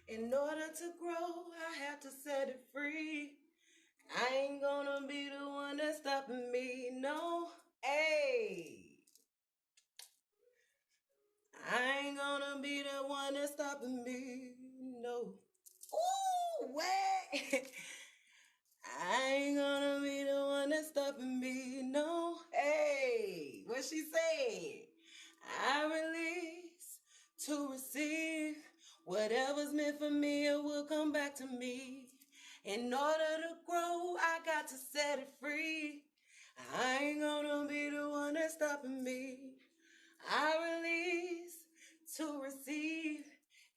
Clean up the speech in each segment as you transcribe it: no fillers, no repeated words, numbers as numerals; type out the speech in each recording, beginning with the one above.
In order to grow, I have to set it free. I ain't gonna be the one that's stopping me. No, hey. I ain't gonna be the one that's stopping me. No. Ooh, wait. I ain't gonna be the one that's stopping me. No, hey. What she said? I release to receive whatever's meant for me. It will come back to me. In order to grow, I got to set it free. I ain't gonna be the one that's stopping me. I release to receive,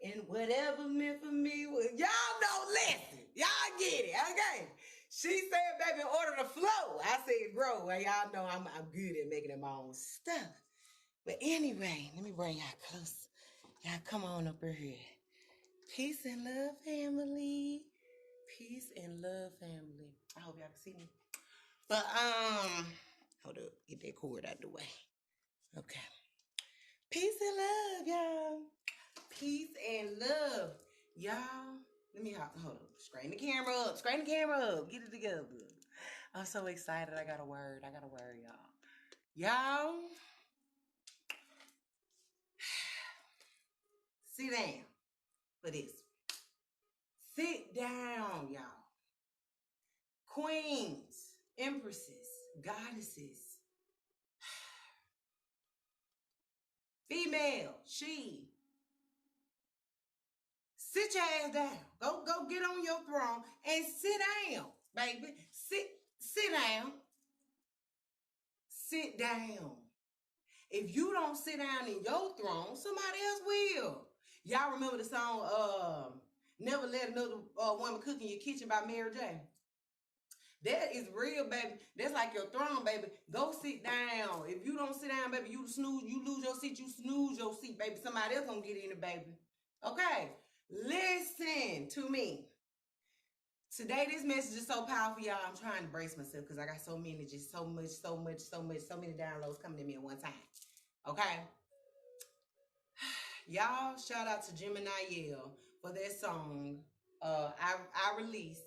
and whatever meant for me will. Y'all don't listen. Y'all get it, okay? She said, baby, in order to flow. I said grow. Well, y'all know I'm good at making it my own stuff. But anyway, let me bring y'all close. Y'all come on up here. Peace and love, family. Peace and love, family. I hope y'all can see me. But hold up, get that cord out the way. Okay. Peace and love, y'all. Peace and love, y'all. Let me hold up. Straighten the camera up. Straighten the camera up. Get it together. I'm so excited. I got a word, y'all. Y'all, sit down for this. Sit down, y'all. Queens, empresses, goddesses, female, she. Sit your ass down. Go get on your throne and sit down, baby. Sit down. Sit down. If you don't sit down in your throne, somebody else will. Y'all remember the song Never Let Another Woman Cook in Your Kitchen by Mary J? That is real, baby. That's like your throne, baby. Go sit down. If you don't sit down, baby, you snooze. You lose your seat. You snooze your seat, baby. Somebody else gonna get in it, baby. Okay? Listen to me. Today, this message is so powerful, y'all. I'm trying to brace myself because I got so many, just so many downloads coming to me at one time. Okay? Y'all, shout out to Gemini Yale for their song, I Release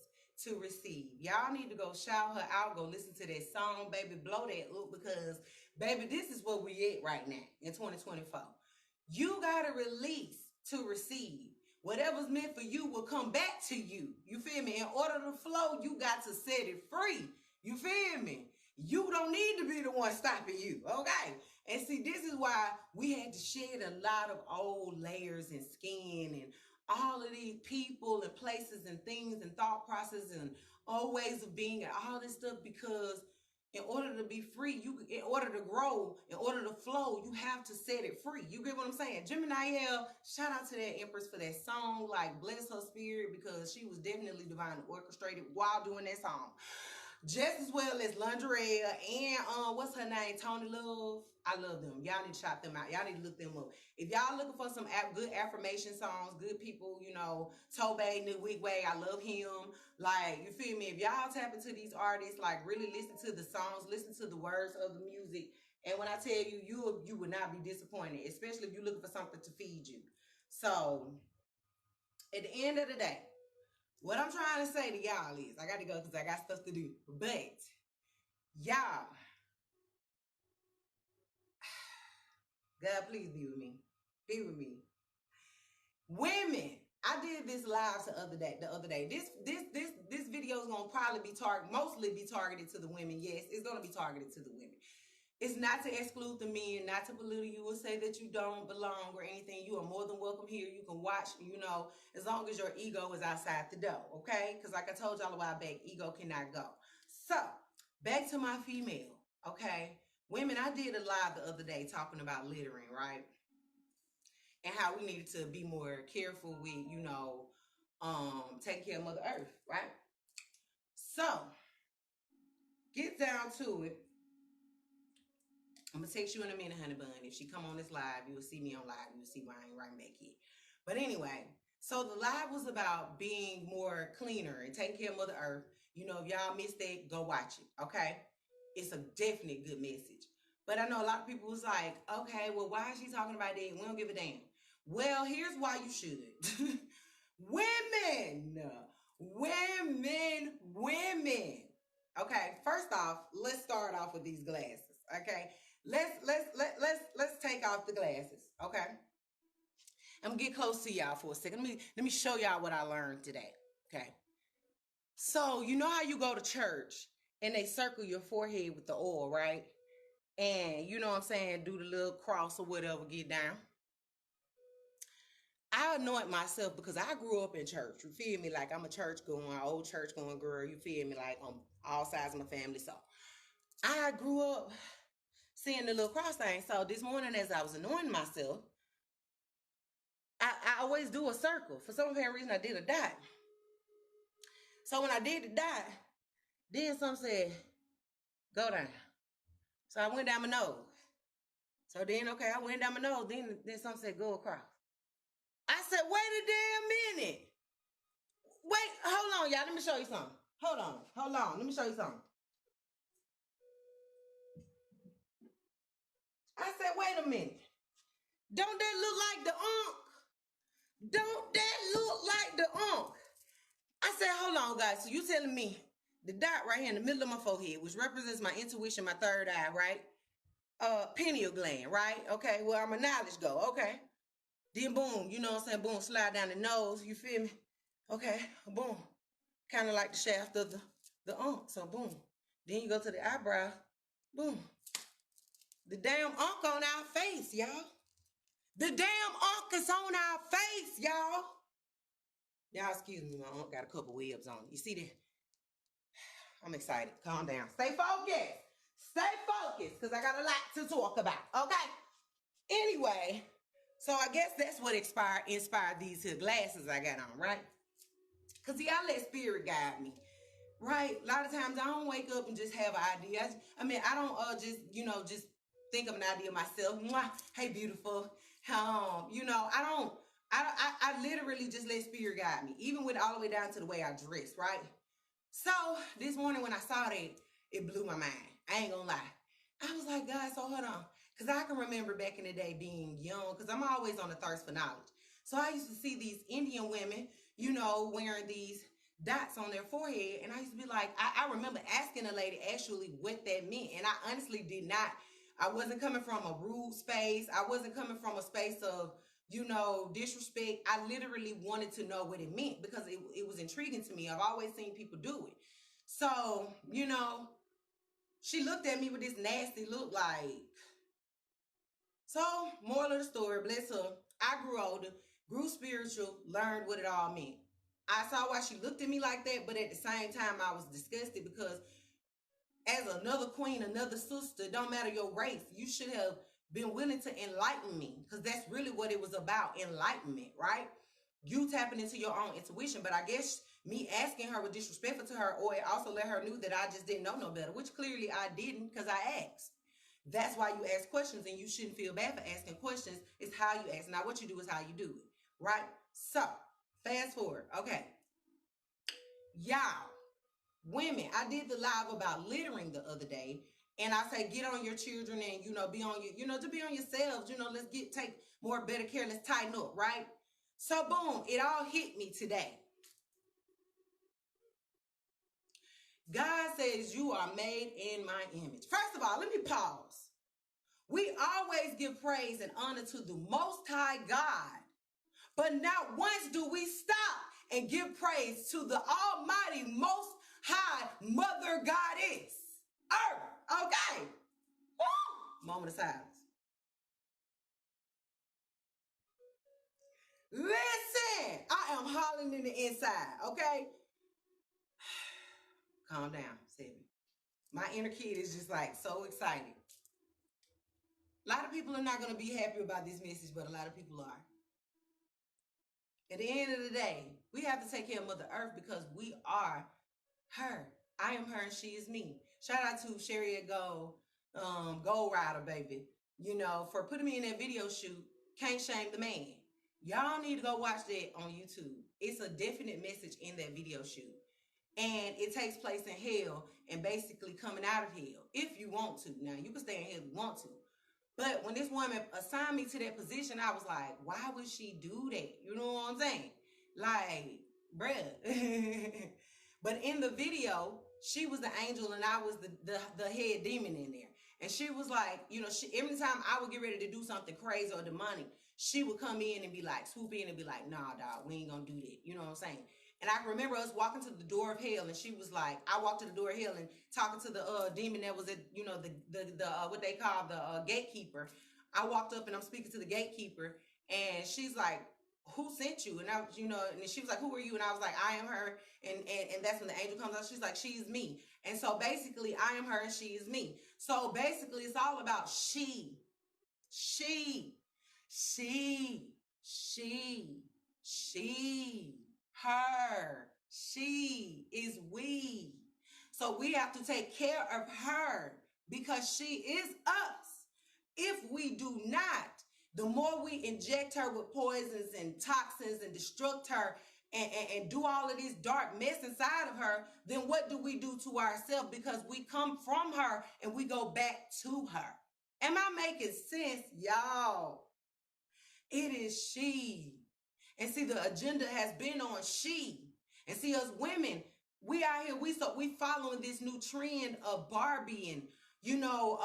to Receive. Y'all need to go shout her out, go listen to that song, baby, blow that up because, baby, this is where we at right now in 2024. You got to release to receive. Whatever's meant for you will come back to you. You feel me? In order to flow, you got to set it free. You feel me? You don't need to be the one stopping you, okay? And see, this is why we had to shed a lot of old layers and skin and all of these people and places and things and thought processes and old ways of being and all this stuff because in order to be free, in order to grow, in order to flow, you have to set it free. You get what I'm saying? Gemini L, shout out to that Empress for that song. Like, bless her spirit because she was definitely divinely orchestrated while doing that song. Just as well as Lingerie and what's her name? Tony Love. I love them. Y'all need to shout them out. Y'all need to look them up. If y'all looking for some good affirmation songs, good people, you know, Tobey, Wigway, I love him. Like, you feel me? If y'all tap into these artists, like really listen to the songs, listen to the words of the music. And when I tell you, you would not be disappointed, especially if you're looking for something to feed you. So, at the end of the day, what I'm trying to say to y'all is, I got to go because I got stuff to do. But, y'all, God, please be with me. Be with me. Women, I did this live the other day. This video is gonna probably be mostly be targeted to the women. Yes, it's gonna be targeted to the women. It's not to exclude the men, not to belittle you or say that you don't belong or anything. You are more than welcome here. You can watch, you know, as long as your ego is outside the door, okay? Because like I told y'all a while back, ego cannot go. So, back to my female, okay? Women, I did a live the other day talking about littering, right? And how we needed to be more careful with, you know, taking care of Mother Earth, right? So, get down to it. I'm gonna text you in a minute, honey bun. If she come on this live, you will see me on live. You will see why I ain't writing back yet. But anyway, so the live was about being more cleaner and taking care of Mother Earth. You know, if y'all missed that, go watch it, okay? It's a definite good message. But I know a lot of people was like, okay, well, why is she talking about that? We don't give a damn. Well, here's why you should. Women, women. Okay, first off, let's start off with these glasses. Okay, let's take off the glasses. Okay, I'm gonna get close to y'all for a second. Let me show y'all what I learned today. Okay, so you know how you go to church and they circle your forehead with the oil, right? And you know what I'm saying, do the little cross or whatever, get down. I anoint myself because I grew up in church. You feel me? Like I'm a church going, old church going girl. You feel me? Like on all sides of my family. So I grew up seeing the little cross thing. So this morning, as I was anointing myself, I always do a circle. For some apparent reason, I did a dot. So when I did the dot, then some said, go down. So I went down my nose. So then, okay, I went down my nose. Then some said, go across. I said, wait a damn minute. Wait, hold on, y'all. Let me show you something. Hold on. Let me show you something. I said, wait a minute. Don't that look like the unk? Don't that look like the unk? I said, hold on, guys. So you telling me the dot right here in the middle of my forehead, which represents my intuition, my third eye, right? Pineal gland, right? Okay, where my knowledge go, okay. Then boom, you know what I'm saying? Boom, slide down the nose, you feel me? Okay, boom. Kind of like the shaft of the so boom. Then you go to the eyebrow, boom. The damn unk on our face, y'all. The damn unk is on our face, y'all. Y'all, excuse me, my unk got a couple webs on. You see that? I'm excited. Calm down. Stay focused. Stay focused, because I got a lot to talk about, okay? Anyway, so I guess that's what inspired these here glasses I got on, right? Because see, I let spirit guide me, right? A lot of times I don't wake up and just have an idea. I don't just think of an idea myself. Mwah, hey, beautiful. I literally just let spirit guide me, even with all the way down to the way I dress, right? So this morning when I saw that, it blew my mind. I ain't gonna lie. I was like, God, so hold on. Because I can remember back in the day being young, because I'm always on the thirst for knowledge. So I used to see these Indian women, wearing these dots on their forehead. And I used to be like, I remember asking a lady actually what that meant. And I honestly did not. I wasn't coming from a rude space. I wasn't coming from a space of, disrespect. I literally wanted to know what it meant because it was intriguing to me. I've always seen people do it. So, she looked at me with this nasty look like. So, moral of the story, bless her, I grew older, grew spiritual, learned what it all meant. I saw why she looked at me like that, but at the same time, I was disgusted because as another queen, another sister, don't matter your race, you should have been willing to enlighten me because that's really what it was about, enlightenment, right? You tapping into your own intuition, but I guess me asking her was disrespectful to her, or it also let her know that I just didn't know no better, which clearly I didn't because I asked. That's why you ask questions, and you shouldn't feel bad for asking questions. It's how you ask. Now, what you do is how you do it, right? So, fast forward. Okay. Y'all, women, I did the live about littering the other day, and I say get on your children and, be on your, to be on yourselves, let's take more better care. Let's tighten up, right? So, boom, it all hit me today. God says you are made in my image. First of all, let me pause. We always give praise and honor to the Most High God, but not once do we stop and give praise to the Almighty Most High Mother Goddess. Okay. Woo! Moment of silence. Listen, I am hollering in the inside, okay? Calm down, Seven. My inner kid is just like so excited. A lot of people are not going to be happy about this message, but a lot of people are. At the end of the day, we have to take care of Mother Earth because we are her. I am her and she is me. Shout out to Chariot Gold, Gold Rider, baby. For putting me in that video shoot, can't shame the man. Y'all need to go watch that on YouTube. It's a definite message in that video shoot. And it takes place in hell and basically coming out of hell if you want to. Now, you can stay in hell if you want to. But when this woman assigned me to that position, I was like, why would she do that? You know what I'm saying? Like, bruh. But in the video, she was the angel and I was the head demon in there. And she was like, you know, every time I would get ready to do something crazy or demonic, she would come in and be like, swoop in and be like, nah, dog, we ain't gonna do that. You know what I'm saying? And I remember us walking to the door of hell, and she was like, I walked to the door of hell and talking to the demon that was at, you know, the what they call the gatekeeper. I walked up and I'm speaking to the gatekeeper, and she's like, who sent you? And I was, you know, and she was like, who are you? And I was like, I am her. And that's when the angel comes out. She's like, she's me. And so basically, I am her and she is me. So basically, it's all about she, she, she, she, her, she is we. So we have to take care of her because she is us. If we do not, the more we inject her with poisons and toxins and destruct her and do all of this dark mess inside of her, then what do we do to ourselves? Because we come from her and we go back to her. Am I making sense, y'all? It is she. And see, the agenda has been on she. And see, us women, we out here, we following this new trend of Barbie and, you know,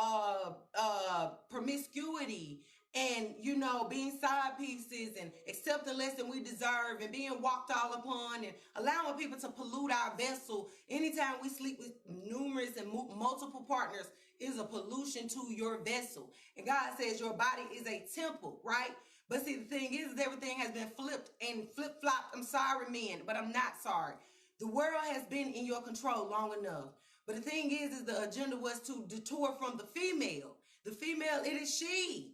promiscuity and, you know, being side pieces and accepting less than we deserve and being walked all upon and allowing people to pollute our vessel. Anytime we sleep with numerous and multiple partners is a pollution to your vessel. And God says your body is a temple, right? But see, the thing is everything has been flipped and flip-flopped. I'm sorry, men, but I'm not sorry. The world has been in your control long enough. But the thing is the agenda was to detour from the female. The female, it is she.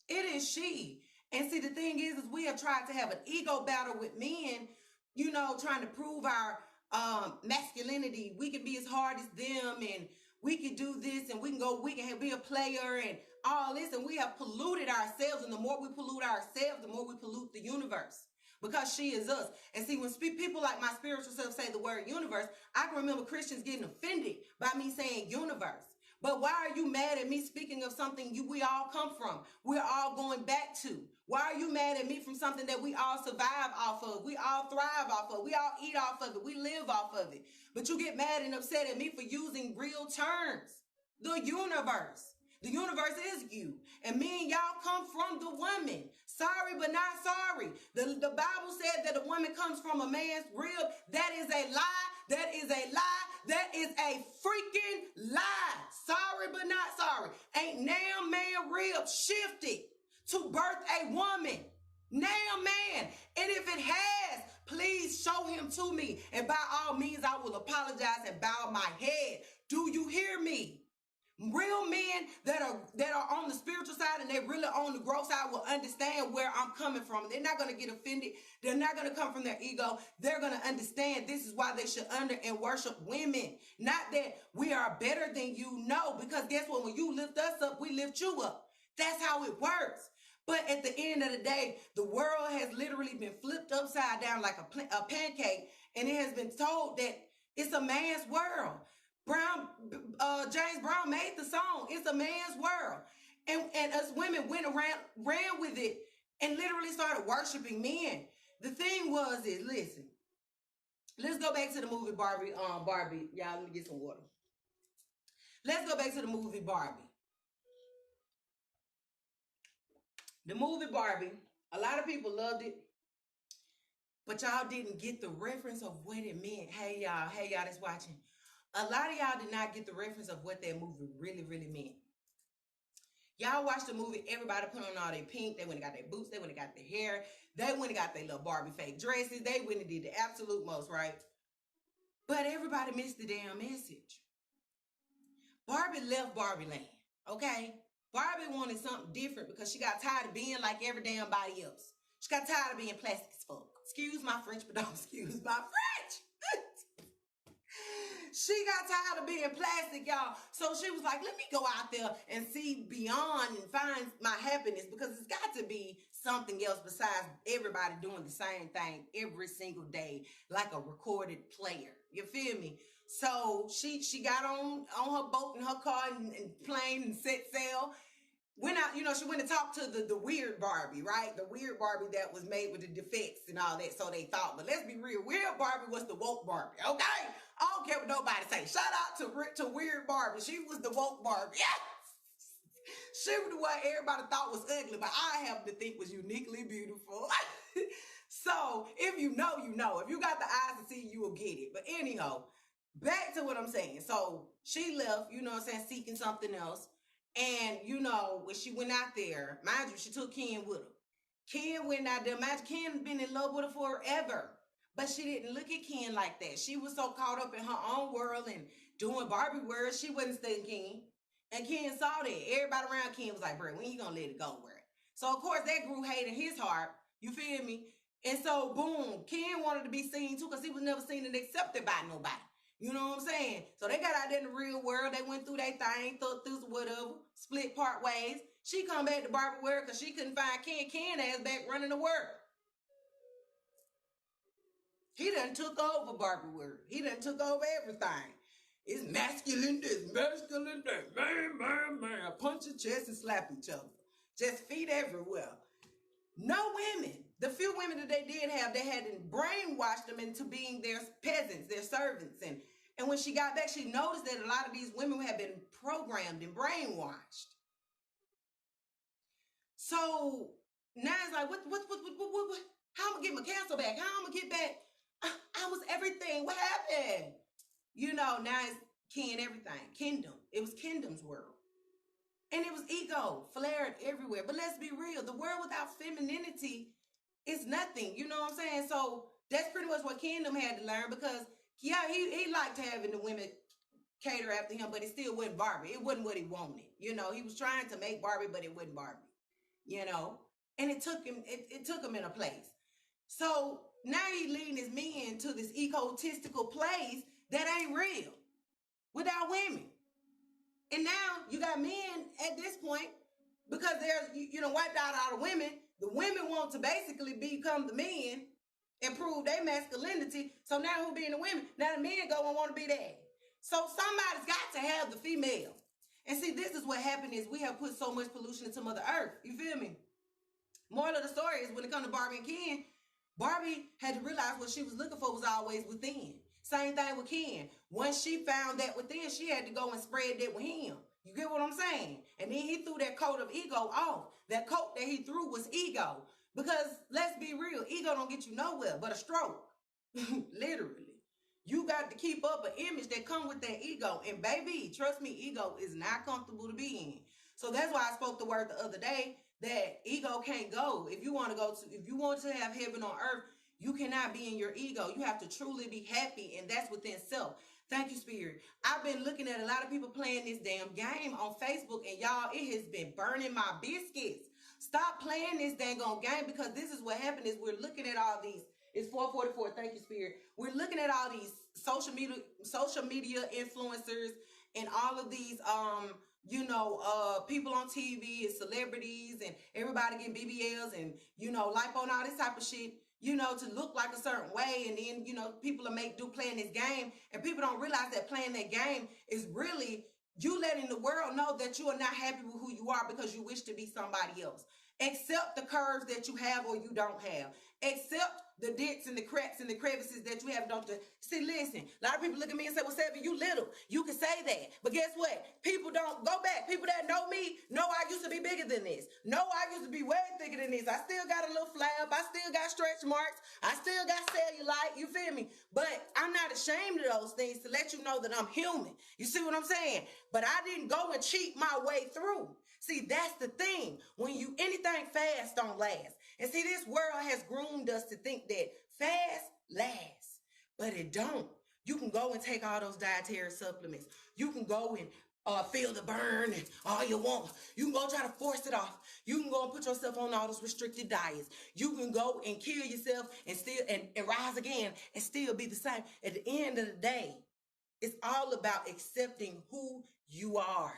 It is she. And see, the thing is we have tried to have an ego battle with men, you know, trying to prove our masculinity. We can be as hard as them and we can do this and we can be a player and all this. And we have polluted ourselves. And the more we pollute ourselves, the more we pollute the universe. Because she is us. And see, when people like my spiritual self say the word universe, I can remember Christians getting offended by me saying universe. But why are you mad at me speaking of something we all come from? We're all going back to. Why are you mad at me from something that we all survive off of? We all thrive off of. We all eat off of it. We live off of it. But you get mad and upset at me for using real terms. The universe. The universe is you. And me and y'all come from the woman. Sorry, but not sorry. The Bible said that a woman comes from a man's rib. That is a lie. That is a lie. That is a freaking lie. Sorry, but not sorry. Ain't now man rib shifted to birth a woman. Now man. And if it has, please show him to me. And by all means, I will apologize and bow my head. Do you hear me? Real men that are on the spiritual side and they really on the growth side will understand where I'm coming from. They're not going to get offended. They're not going to come from their ego. They're going to understand this is why they should honor and worship women. Not that we are better than you. No, because guess what? When you lift us up, we lift you up. That's how it works. But at the end of the day, the world has literally been flipped upside down like a pancake. And it has been told that it's a man's world. James Brown made the song. It's a man's world. And us women ran with it and literally started worshiping men. The thing is, listen, let's go back to the movie Barbie. Barbie, y'all, let me get some water. Let's go back to the movie Barbie. The movie Barbie, a lot of people loved it, but y'all didn't get the reference of what it meant. Hey, y'all that's watching. A lot of y'all did not get the reference of what that movie really, really meant. Y'all watched the movie, everybody put on all their pink, they went and got their boots, they went and got their hair, they went and got their little Barbie fake dresses, they went and did the absolute most, right? But everybody missed the damn message. Barbie left Barbie land, okay? Barbie wanted something different because she got tired of being like every damn body else. She got tired of being plastic as fuck. Excuse my French, but don't excuse my French. She got tired of being plastic, y'all. So she was like, let me go out there and see beyond and find my happiness because it's got to be something else besides everybody doing the same thing every single day like a recorded player. You feel me? So she got on her boat and her car and plane and set sail. went out, she went and talked to the weird Barbie, right? The weird Barbie that was made with the defects and all that, so they thought. But let's be real, weird Barbie was the woke Barbie, okay? I don't care what nobody say. Shout out to weird Barbie. She was the woke Barbie. Yeah! She was the one everybody thought was ugly, but I happen to think was uniquely beautiful. So, if you know, you know. If you got the eyes to see, you will get it. But anyhow, back to what I'm saying. So, she left, seeking something else. And, when she went out there, mind you, she took Ken with her. Ken went out there. Imagine Ken been in love with her forever. But she didn't look at Ken like that. She was so caught up in her own world and doing Barbie words, she wasn't studying Ken. And Ken saw that. Everybody around Ken was like, bro, when you gonna let it go, bro? So, of course, that grew hate in his heart. You feel me? And so, boom, Ken wanted to be seen, too, because he was never seen and accepted by nobody. You know what I'm saying? So, they got out there in the real world. They went through their thing, thought through whatever, split part ways. She come back to Barbie world because she couldn't find Ken. Ken ass back running the world. He done took over Barbie world. He done took over everything. It's masculine this, masculine that. Man. Punch your chest and slap each other. Just feet everywhere. No women. The few women that they did have, they had brainwashed them into being their peasants, their servants. And when she got back, she noticed that a lot of these women had been programmed and brainwashed. So now it's like, what? How am I gonna get my castle back? How am I gonna get back? I was everything. What happened? Now it's Ken everything. Kingdom. It was Kingdom's world. And it was ego flared everywhere. But let's be real. The world without femininity is nothing. You know what I'm saying? So that's pretty much what Kingdom had to learn because, yeah, he liked having the women cater after him, but it still wasn't Barbie. It wasn't what he wanted. He was trying to make Barbie, but it wasn't Barbie. And it took him in a place. So now he leading his men to this egotistical place that ain't real without women. And now you got men at this point because there's, wiped out all the women. The women want to basically become the men and prove their masculinity. So now who being the women? Now the men go and want to be that. So somebody's got to have the female. And see, this is what happened is we have put so much pollution into Mother Earth. You feel me? Moral of the story is when it comes to Barbie and Ken, Barbie had to realize what she was looking for was always within. Same thing with Ken. Once she found that within, she had to go and spread that with him. You get what I'm saying? And then he threw that coat of ego off. That coat that he threw was ego. Because let's be real, ego don't get you nowhere but a stroke. Literally. You got to keep up an image that come with that ego. And baby, trust me, ego is not comfortable to be in. So that's why I spoke the word the other day that ego can't go. If you want to have heaven on earth, you cannot be in your ego. You have to truly be happy, and that's within self. Thank you, Spirit. I've been looking at a lot of people playing this damn game on Facebook, and y'all, it has been burning my biscuits. Stop playing this dang on game because this is what happened is we're looking at all these. It's 4:44. Thank you, Spirit. We're looking at all these social media influencers and all of these people on TV and celebrities and everybody getting BBLs and lipo and all this type of shit. To look like a certain way, and then, people are playing this game, and people don't realize that playing that game is really you letting the world know that you are not happy with who you are because you wish to be somebody else. Accept the curves that you have or you don't have. Accept the dents and the cracks and the crevices that you have. See, listen, a lot of people look at me and say, well, Seven, you little. You can say that. But guess what? People don't go back. People that know me know I used to be bigger than this. Know I used to be way thicker than this. I still got a little flab. I still got stretch marks. I still got cellulite. You feel me? But I'm not ashamed of those things to let you know that I'm human. You see what I'm saying? But I didn't go and cheat my way through. See, that's the thing. When anything fast don't last. And see, this world has groomed us to think that fast lasts, but it don't. You can go and take all those dietary supplements. You can go and feel the burn and all you want. You can go try to force it off. You can go and put yourself on all those restricted diets. You can go and kill yourself and still and rise again and still be the same. At the end of the day, it's all about accepting who you are.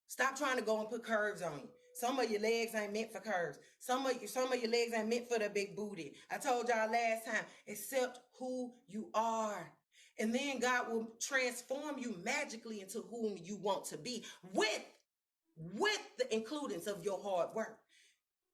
Stop trying to go and put curves on you. Some of your legs ain't meant for curves. Some of your legs ain't meant for the big booty. I told y'all last time, accept who you are. And then God will transform you magically into whom you want to be with with the includance of your hard work.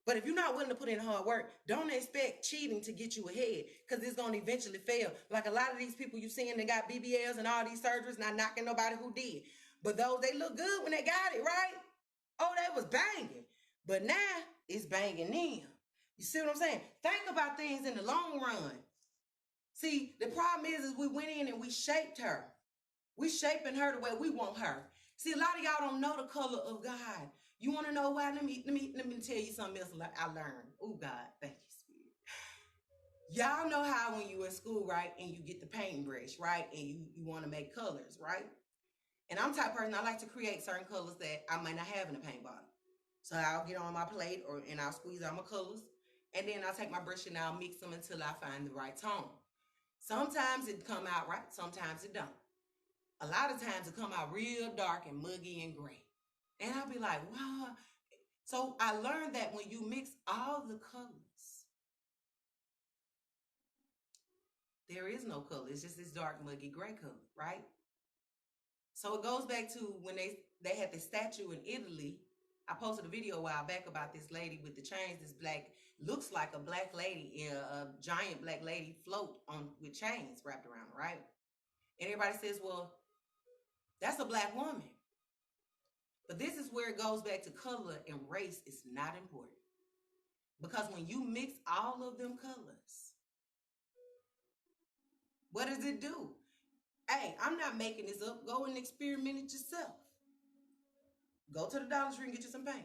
But if you're not willing to put in hard work, don't expect cheating to get you ahead, because it's going to eventually fail. Like a lot of these people you seeing, they got BBLs and all these surgeries, not knocking nobody who did. But those, they look good when they got it, right? Oh, they was banging. But now it's banging them. You see what I'm saying? Think about things in the long run. See, the problem is we went in and we shaped her. We shaping her the way we want her. See, a lot of y'all don't know the color of God. You want to know why? Let me tell you something else I learned. Oh, God, thank you, Spirit. Y'all know how when you in school, right, and you get the paintbrush, right, and you want to make colors, right? And I'm the type of person, I like to create certain colors that I might not have in a paint bottle. So I'll get on my plate and I'll squeeze out my colors. And then I'll take my brush and I'll mix them until I find the right tone. Sometimes it come out right, sometimes it don't. A lot of times it come out real dark and muggy and gray. And I'll be like, wow. So I learned that when you mix all the colors, there is no color. It's just this dark, muggy, gray color, right? So it goes back to when they had the statue in Italy. I posted a video a while back about this lady with the chains, this black, looks like a black lady, a giant black lady float on with chains wrapped around her, right? And everybody says, well, that's a black woman. But this is where it goes back to color and race is not important. Because when you mix all of them colors, what does it do? Hey, I'm not making this up. Go and experiment it yourself. Go to the Dollar Tree and get you some paint.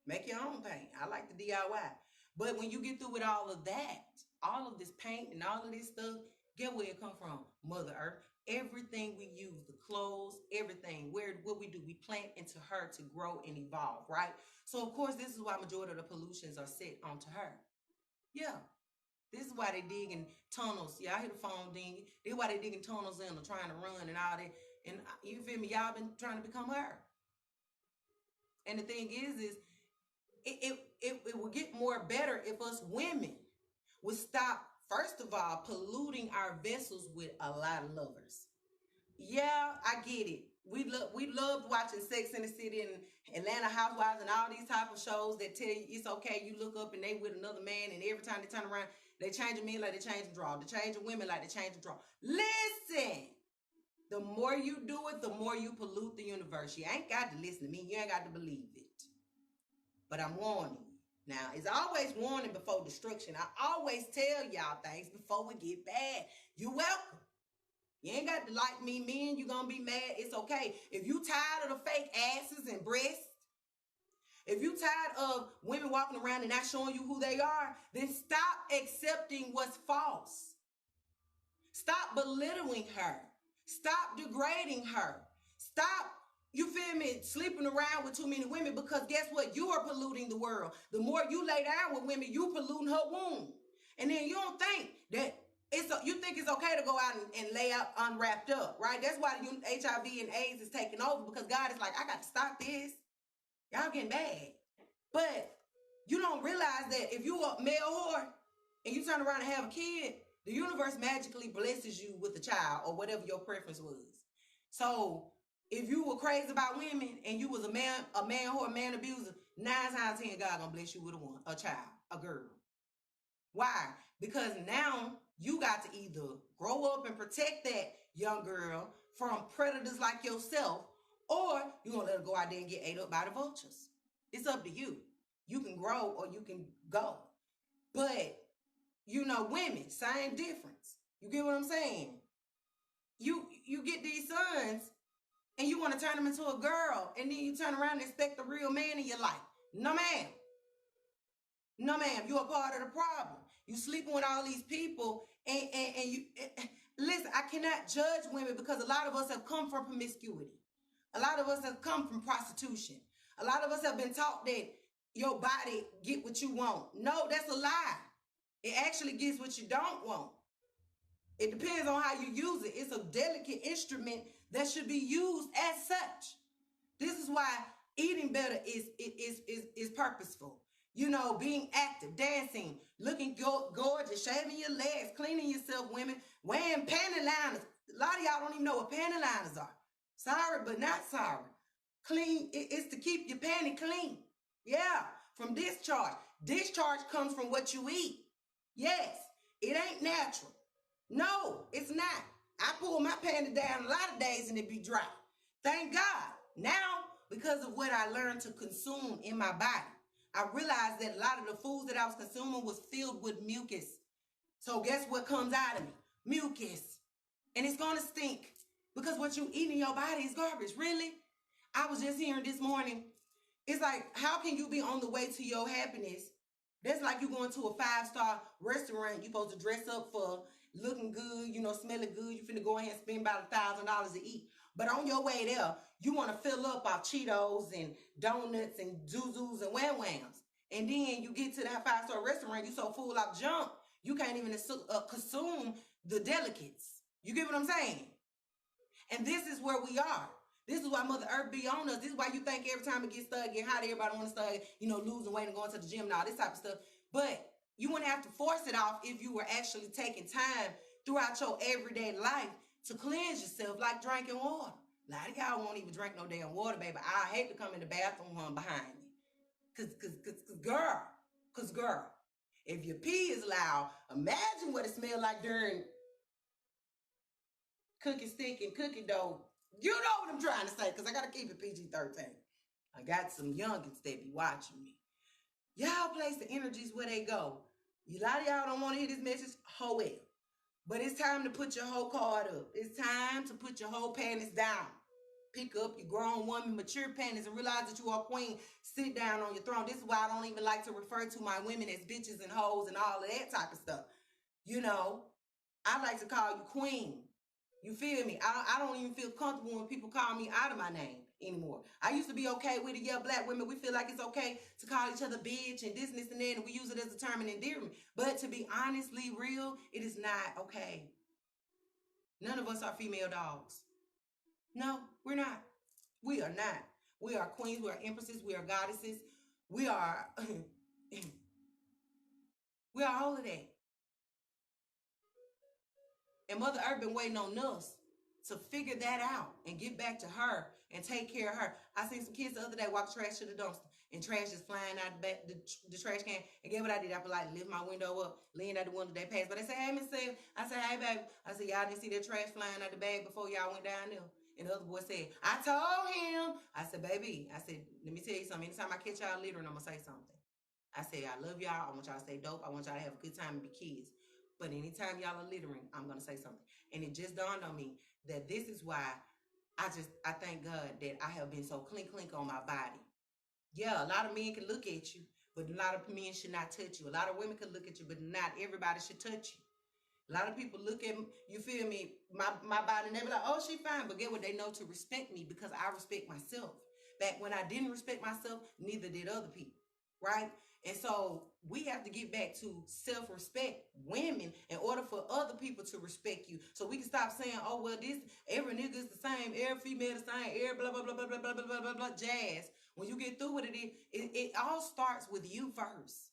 Make your own paint. I like the DIY. But when you get through with all of that, all of this paint and all of this stuff, get where it come from? Mother Earth. Everything we use, the clothes, everything, what we do, we plant into her to grow and evolve, right? So, of course, this is why majority of the pollutions are set onto her. Yeah. This is why they digging tunnels. Yeah, I hear the phone dinging. This is why they digging tunnels in or trying to run and all that. And you feel me? Y'all been trying to become her. And the thing is it will get more better if us women would stop, first of all, polluting our vessels with a lot of lovers. Yeah, I get it. We loved watching Sex in the City and Atlanta Housewives and all these type of shows that tell you it's okay. You look up and they with another man, and every time they turn around, they change a men like they change a draw. They change a women like they change a draw. Listen, the more you do it, the more you pollute the universe. You ain't got to listen to me. You ain't got to believe it. But I'm warning you. Now, it's always warning before destruction. I always tell y'all things before we get bad. You're welcome. You ain't got to like me, men. You're going to be mad. It's okay. If you tired of the fake asses and breasts, if you tired of women walking around and not showing you who they are, then stop accepting what's false. Stop belittling her. Stop degrading her. Stop, you feel me, sleeping around with too many women, because guess what? You are polluting the world. The more you lay down with women, you polluting her womb. And then you don't think that you think it's okay to go out and lay out unwrapped up, right? That's why HIV and AIDS is taking over, because God is like, I got to stop this. Y'all getting bad. But you don't realize that if you a male whore and you turn around and have a kid, the universe magically blesses you with a child or whatever your preference was. So if you were crazy about women and you was a man whore, man abuser, 9 times out of 10, God gonna bless you with a child, a girl. Why? Because now you got to either grow up and protect that young girl from predators like yourself, or you're going to let her go out there and get ate up by the vultures. It's up to you. You can grow or you can go. But, women, same difference. You get what I'm saying? You get these sons and you want to turn them into a girl, and then you turn around and expect a real man in your life. No, ma'am. No, ma'am. You're a part of the problem. You sleeping with all these people, and you listen. I cannot judge women, because a lot of us have come from promiscuity. A lot of us have come from prostitution. A lot of us have been taught that your body get what you want. No, that's a lie. It actually gets what you don't want. It depends on how you use it. It's a delicate instrument that should be used as such. This is why eating better is purposeful. Being active, dancing, looking gorgeous, shaving your legs, cleaning yourself, women, wearing panty liners. A lot of y'all don't even know what panty liners are. Sorry, but not sorry. Clean, it's to keep your panty clean. Yeah, from discharge. Discharge comes from what you eat. Yes, it ain't natural. No, it's not. I pull my panty down a lot of days and it be dry. Thank God. Now, because of what I learned to consume in my body, I realized that a lot of the foods that I was consuming was filled with mucus. So guess what comes out of me? Mucus. And it's going to stink because what you eat in your body is garbage. Really? I was just hearing this morning. It's like, how can you be on the way to your happiness? That's like you going to a 5-star restaurant. You're supposed to dress up for looking good, smelling good. You finna go ahead and spend about $1,000 to eat. But on your way there, you want to fill up off Cheetos and donuts and Zuzus and Wham Whams. And then you get to that 5-star restaurant, you so full of junk, you can't even consume the delicates. You get what I'm saying? And this is where we are. This is why Mother Earth be on us. This is why you think every time it gets started, get hot, everybody want to start, losing weight and going to the gym and all this type of stuff. But you wouldn't have to force it off if you were actually taking time throughout your everyday life to cleanse yourself, like drinking water. A lot of y'all won't even drink no damn water, baby. I hate to come in the bathroom behind you. Cause girl, if your pee is loud, imagine what it smells like during cookie stick and cookie dough. You know what I'm trying to say, because I got to keep it PG-13. I got some youngins that be watching me. Y'all place the energies where they go. A lot of y'all don't want to hear this message. Oh well. But it's time to put your whole card up. It's time to put your whole panties down. Pick up your grown woman, mature panties, and realize that you are a queen. Sit down on your throne. This is why I don't even like to refer to my women as bitches and hoes and all of that type of stuff. I like to call you queen. You feel me? I don't even feel comfortable when people call me out of my name anymore. I used to be okay with it. Yeah, black women, we feel like it's okay to call each other bitch and this and that, and we use it as a term of endearment. But to be honestly real, it is not okay. None of us are female dogs. No, we're not. We are not. We are queens. We are empresses. We are goddesses. We are, we are all of that. And Mother Earth been waiting on us to figure that out and get back to her and take care of her. I seen some kids the other day walk trash to the dumpster and trash is flying out the trash can. And guess what I did? I like lift my window up, lean out the window, they passed. But they say, hey, Miss Sam. I said, hey, baby. I said, y'all didn't see that trash flying out the bag before y'all went down there. And the other boy said, I told him. I said, baby, let me tell you something. Anytime I catch y'all littering, I'm going to say something. I say, I love y'all. I want y'all to stay dope. I want y'all to have a good time and be kids. But anytime y'all are littering, I'm going to say something. And it just dawned on me that this is why I thank God that I have been so clink on my body. Yeah, a lot of men can look at you, but a lot of men should not touch you. A lot of women can look at you, but not everybody should touch you. A lot of people look at, you feel me, my body and they be like, oh, she fine. But get what? They know to respect me because I respect myself. Back when I didn't respect myself, neither did other people, right? And so we have to get back to self-respect, women, in order for other people to respect you. So we can stop saying, oh, well, every nigga is the same, every female is the same, every blah, blah, blah, blah, blah, blah, blah, blah, blah, blah, jazz. When you get through with it all starts with you first.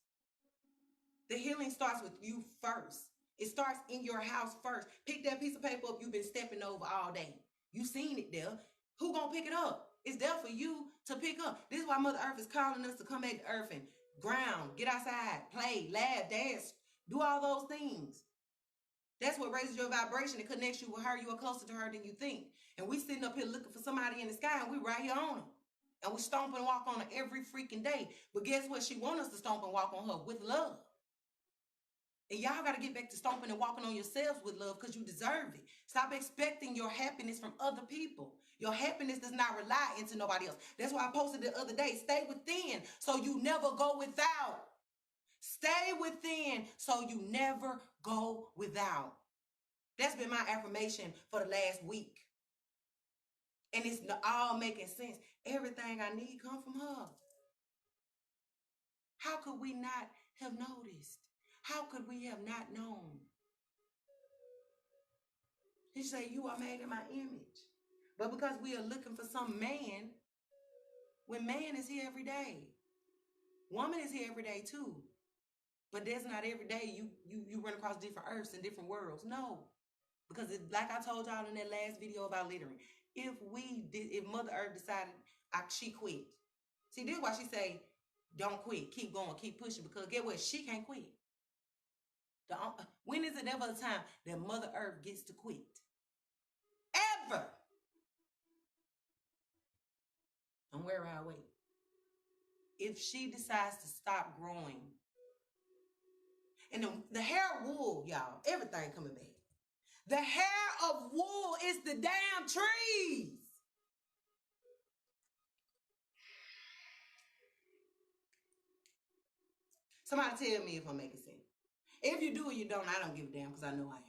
The healing starts with you first. It starts in your house first. Pick that piece of paper up you've been stepping over all day. You seen it there. Who gonna pick it up? It's there for you to pick up. This is why Mother Earth is calling us to come back to earth and ground, get outside, play, laugh, dance, do all those things. That's what raises your vibration and connects you with her. You are closer to her than you think. And we sitting up here looking for somebody in the sky and we right here on them. And we stomp and walk on her every freaking day. But guess what? She wants us to stomp and walk on her with love. And y'all got to get back to stomping and walking on yourselves with love because you deserve it. Stop expecting your happiness from other people. Your happiness does not rely into nobody else. That's why I posted the other day, stay within so you never go without. Stay within so you never go without. That's been my affirmation for the last week. And it's all making sense. Everything I need comes from her. How could we not have noticed? How could we have not known? He said, you are made in my image. But because we are looking for some man, when man is here every day, woman is here every day too. But that's not every day you run across different earths and different worlds. No. Because like I told y'all in that last video about littering, if Mother Earth decided, She quit. See, this is why she say, don't quit. Keep going. Keep pushing. Because get what? She can't quit. When is it ever a time that Mother Earth gets to quit? Ever. Don't wear her away. If she decides to stop growing, and the hair of wool, y'all, everything coming back. The hair of wool is the damn trees. Somebody tell me if I'm making sense. If you do or you don't, I don't give a damn because I know I am.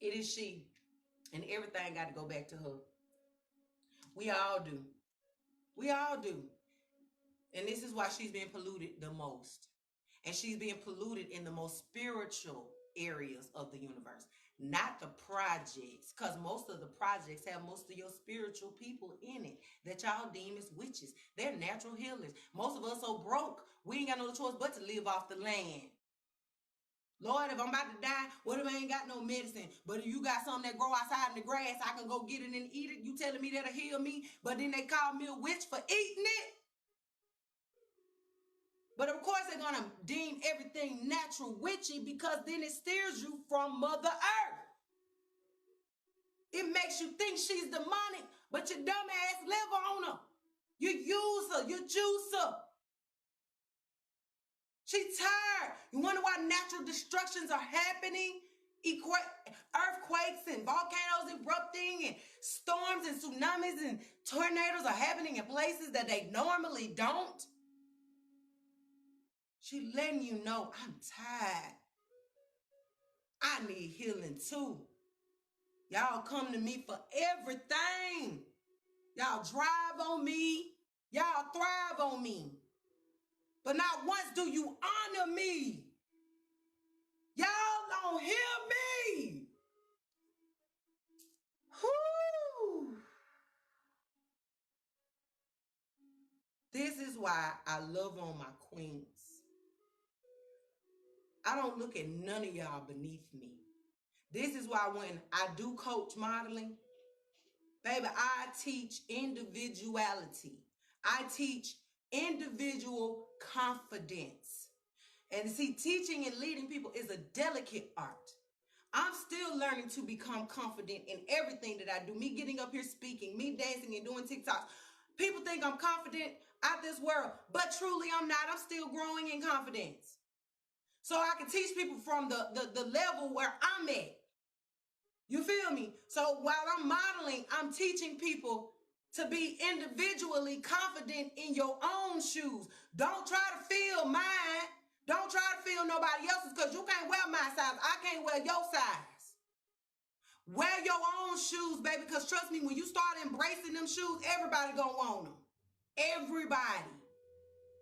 It is she, and everything got to go back to her. We all do. We all do. And this is why she's being polluted the most. And she's being polluted in the most spiritual areas of the universe, not the projects, because most of the projects have most of your spiritual people in it that y'all deem as witches. They're natural healers. Most of us so broke, we ain't got no choice but to live off the land. Lord, if I'm about to die, what if I ain't got no medicine? But if you got something that grow outside in the grass, I can go get it and eat it. You telling me that'll heal me? But then they call me a witch for eating it? But of course they're going to deem everything natural witchy because then it steers you from Mother Earth. It makes you think she's demonic, but your dumb ass live on her. You use her. You juice her. She's tired. You wonder why natural destructions are happening? Earthquakes and volcanoes erupting and storms and tsunamis and tornadoes are happening in places that they normally don't. She letting you know, I'm tired. I need healing too. Y'all come to me for everything. Y'all drive on me. Y'all thrive on me. But not once do you honor me. Y'all don't hear me. Whoo. This is why I love on my queens. I don't look at none of y'all beneath me. This is why when I do coach modeling, baby, I teach individuality. I teach individual confidence. And see, teaching and leading people is a delicate art. I'm still learning to become confident in everything that I do. Me getting up here speaking, me dancing and doing TikToks. People think I'm confident out this world, but truly I'm not. I'm still growing in confidence. So I can teach people from the level where I'm at. You feel me? So while I'm modeling, I'm teaching people to be individually confident in your own shoes. Don't try to fill mine. Don't try to fill nobody else's because you can't wear my size. I can't wear your size. Wear your own shoes, baby, because trust me, when you start embracing them shoes, everybody gonna want them. Everybody.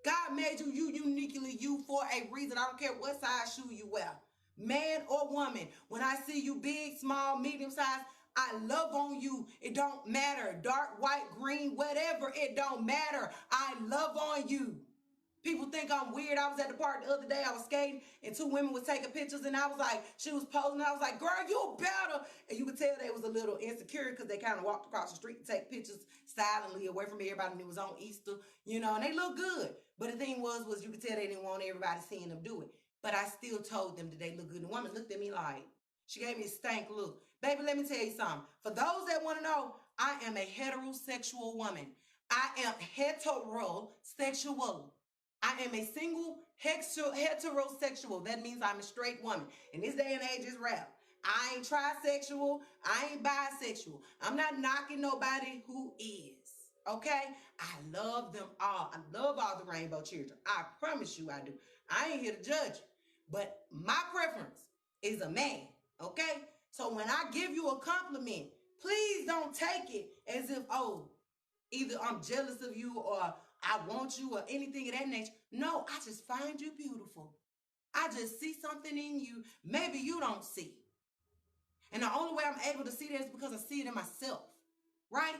God made you uniquely you for a reason. I don't care what size shoe you wear. Man or woman. When I see you big, small, medium size, I love on you. It don't matter. Dark, white, green, whatever. It don't matter. I love on you. People think I'm weird. I was at the park the other day. I was skating and two women was taking pictures and I was like, she was posing. I was like, girl, you better. And you could tell they was a little insecure because they kind of walked across the street to take pictures silently away from everybody. And it was on Easter, you know, and they look good. But the thing was you could tell they didn't want everybody seeing them do it. But I still told them that they look good. The woman looked at me like, she gave me a stank look. Baby, let me tell you something. For those that want to know, I am a heterosexual woman. I am heterosexual. I am a single heterosexual. That means I'm a straight woman. In this day and age, it's rap. I ain't trisexual. I ain't bisexual. I'm not knocking nobody who is. Okay? I love them all. I love all the rainbow children. I promise you I do. I ain't here to judge you. But my preference is a man. Okay? So when I give you a compliment, please don't take it as if, oh, either I'm jealous of you or I want you or anything of that nature. No, I just find you beautiful. I just see something in you maybe you don't see. And the only way I'm able to see that is because I see it in myself, right?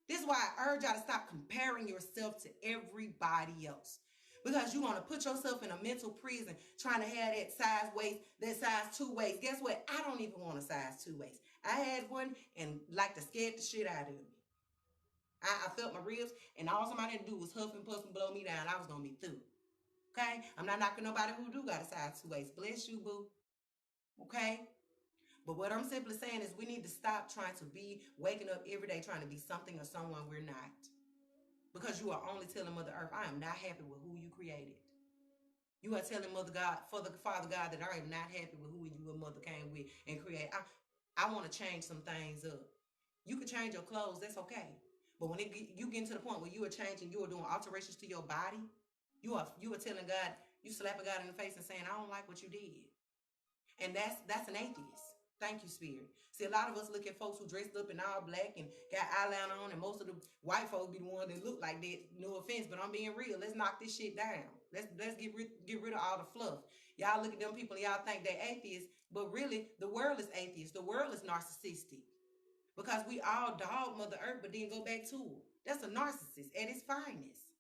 This is why I urge y'all to stop comparing yourself to everybody else. Because you want to put yourself in a mental prison trying to have that size waist, that size 2 waist. Guess what? I don't even want a size 2 waist. I had one and like to scared the shit out of me. I felt my ribs, and all somebody had to do was huff and puff and blow me down. I was going to be through. Okay? I'm not knocking nobody who do got a size 2 waist. Bless you, boo. Okay? But what I'm simply saying is we need to stop trying to be waking up every day trying to be something or someone we're not. Because you are only telling Mother Earth, I am not happy with who you created. You are telling Father God, that I am not happy with who you and Mother came with and create. I want to change some things up. You can change your clothes, that's okay. But when you get to the point where you are changing, you are doing alterations to your body, you are telling God, you slapping God in the face and saying, I don't like what you did. And that's an atheist. Thank you, Spirit. See, a lot of us look at folks who dressed up in all black and got eyeliner on, and most of the white folks be the ones that look like that. No offense, but I'm being real. Let's knock this shit down. Let's get rid of all the fluff. Y'all look at them people and y'all think they're atheists, but really, the world is atheist. The world is narcissistic. Because we all dog Mother Earth, but then go back to her. That's a narcissist at its finest.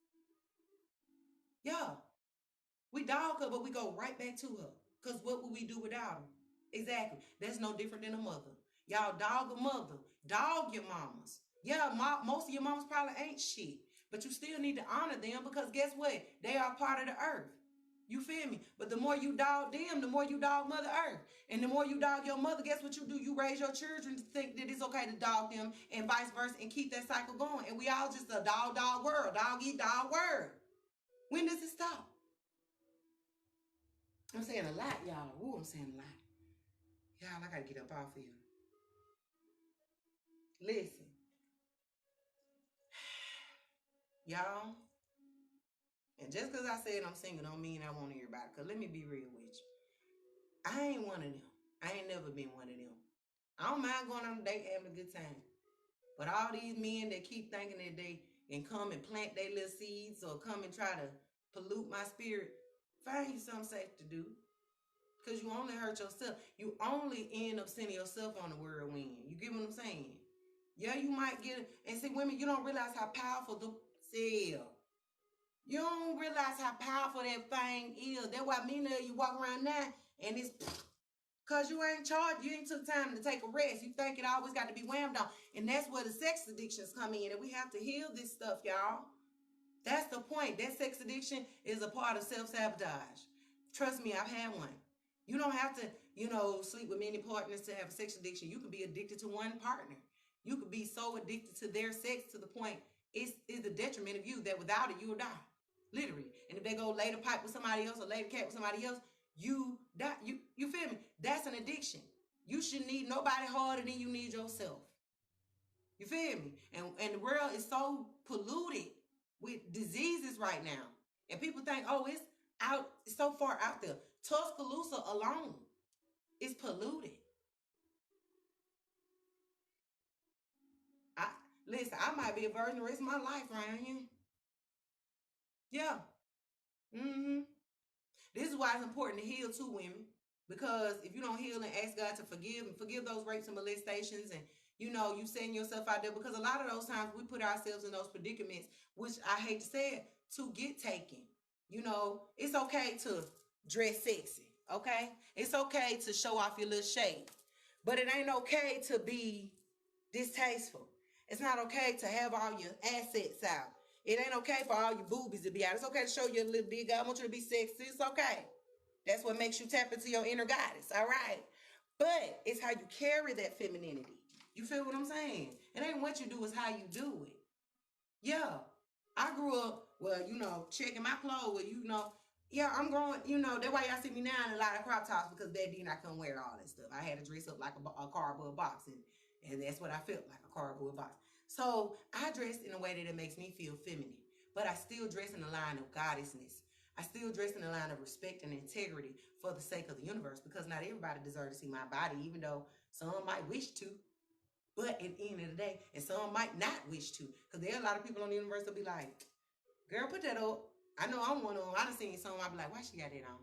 Yeah. We dog her, but we go right back to her. Because what would we do without her? Exactly. That's no different than a mother. Y'all dog a mother. Dog your mamas. Yeah, most of your mamas probably ain't shit. But you still need to honor them because guess what? They are part of the earth. You feel me? But the more you dog them, the more you dog Mother Earth. And the more you dog your mother, guess what you do? You raise your children to think that it's okay to dog them and vice versa and keep that cycle going. And we all just a dog world. Dog eat dog world. When does it stop? I'm saying a lot, y'all. Ooh, I'm saying a lot. Y'all, I gotta get up off here. Listen. Y'all. And just because I said I'm single don't mean I want everybody. Because let me be real with you. I ain't one of them. I ain't never been one of them. I don't mind going on a date having a good time. But all these men that keep thinking that they can come and plant their little seeds or come and try to pollute my spirit, find you something safe to do. Because you only hurt yourself. You only end up sending yourself on the whirlwind. You get what I'm saying? Yeah, you might get it. And see, women, you don't realize how powerful the cell. You don't realize how powerful that thing is. That's why many of you walk around now and it's because you ain't charged. You ain't took time to take a rest. You think it always got to be whammed on. And that's where the sex addictions come in. And we have to heal this stuff, y'all. That's the point. That sex addiction is a part of self-sabotage. Trust me, I've had one. You don't have to, sleep with many partners to have a sex addiction. You can be addicted to one partner. You could be so addicted to their sex to the point it's the detriment of you that without it, you will die. Literally. And if they go lay the pipe with somebody else or lay the cat with somebody else, you die. You feel me? That's an addiction. You should need nobody harder than you need yourself. You feel me? And the world is so polluted with diseases right now. And people think, oh, it's so far out there. Tuscaloosa alone is polluted. Listen, I might be a virgin the rest of my life around here. Yeah. This is why it's important to heal too, women. Because if you don't heal and ask God to forgive those rapes and molestations, and you setting yourself out there, because a lot of those times we put ourselves in those predicaments, which I hate to say it, to get taken. It's okay to dress sexy, okay? It's okay to show off your little shape. But it ain't okay to be distasteful. It's not okay to have all your assets out. It ain't okay for all your boobies to be out. It's okay to show your little big. I want you to be sexy. It's okay. That's what makes you tap into your inner goddess, all right? But it's how you carry that femininity. You feel what I'm saying? It ain't what you do, it's how you do it. Yeah. I grew up, checking my clothes, yeah, I'm growing, that's why y'all see me now in a lot of crop tops, because back then I couldn't wear all that stuff. I had to dress up like a cardboard box, and that's what I felt like, a cardboard box. So I dress in a way that it makes me feel feminine, but I still dress in the line of goddessness. I still dress in the line of respect and integrity for the sake of the universe, because not everybody deserves to see my body, even though some might wish to. But at the end of the day, and some might not wish to, because there are a lot of people on the universe that be like, girl, put that up. I know I'm one of them. I done seen some, I be like, why she got that on?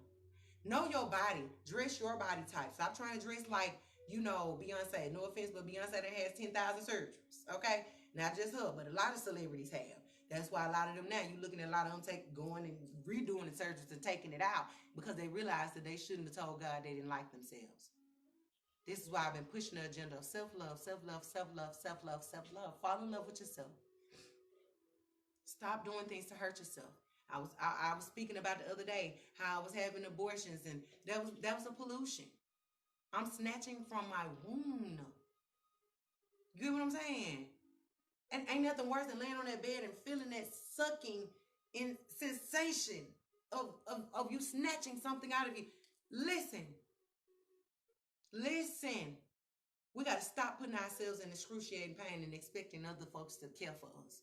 Know your body. Dress your body type. Stop trying to dress like, Beyonce. No offense, but Beyonce that has 10,000 surgeries, okay? Not just her, but a lot of celebrities have. That's why a lot of them now, you looking at a lot of them going and redoing the surgeries and taking it out because they realized that they shouldn't have told God they didn't like themselves. This is why I've been pushing the agenda of self-love, self-love, self-love, self-love, self-love. Fall in love with yourself. Stop doing things to hurt yourself. I was speaking about the other day how I was having abortions, and that was a pollution. I'm snatching from my womb. You get what I'm saying? And ain't nothing worse than laying on that bed and feeling that sucking in sensation of you snatching something out of you. Listen. We got to stop putting ourselves in excruciating pain and expecting other folks to care for us.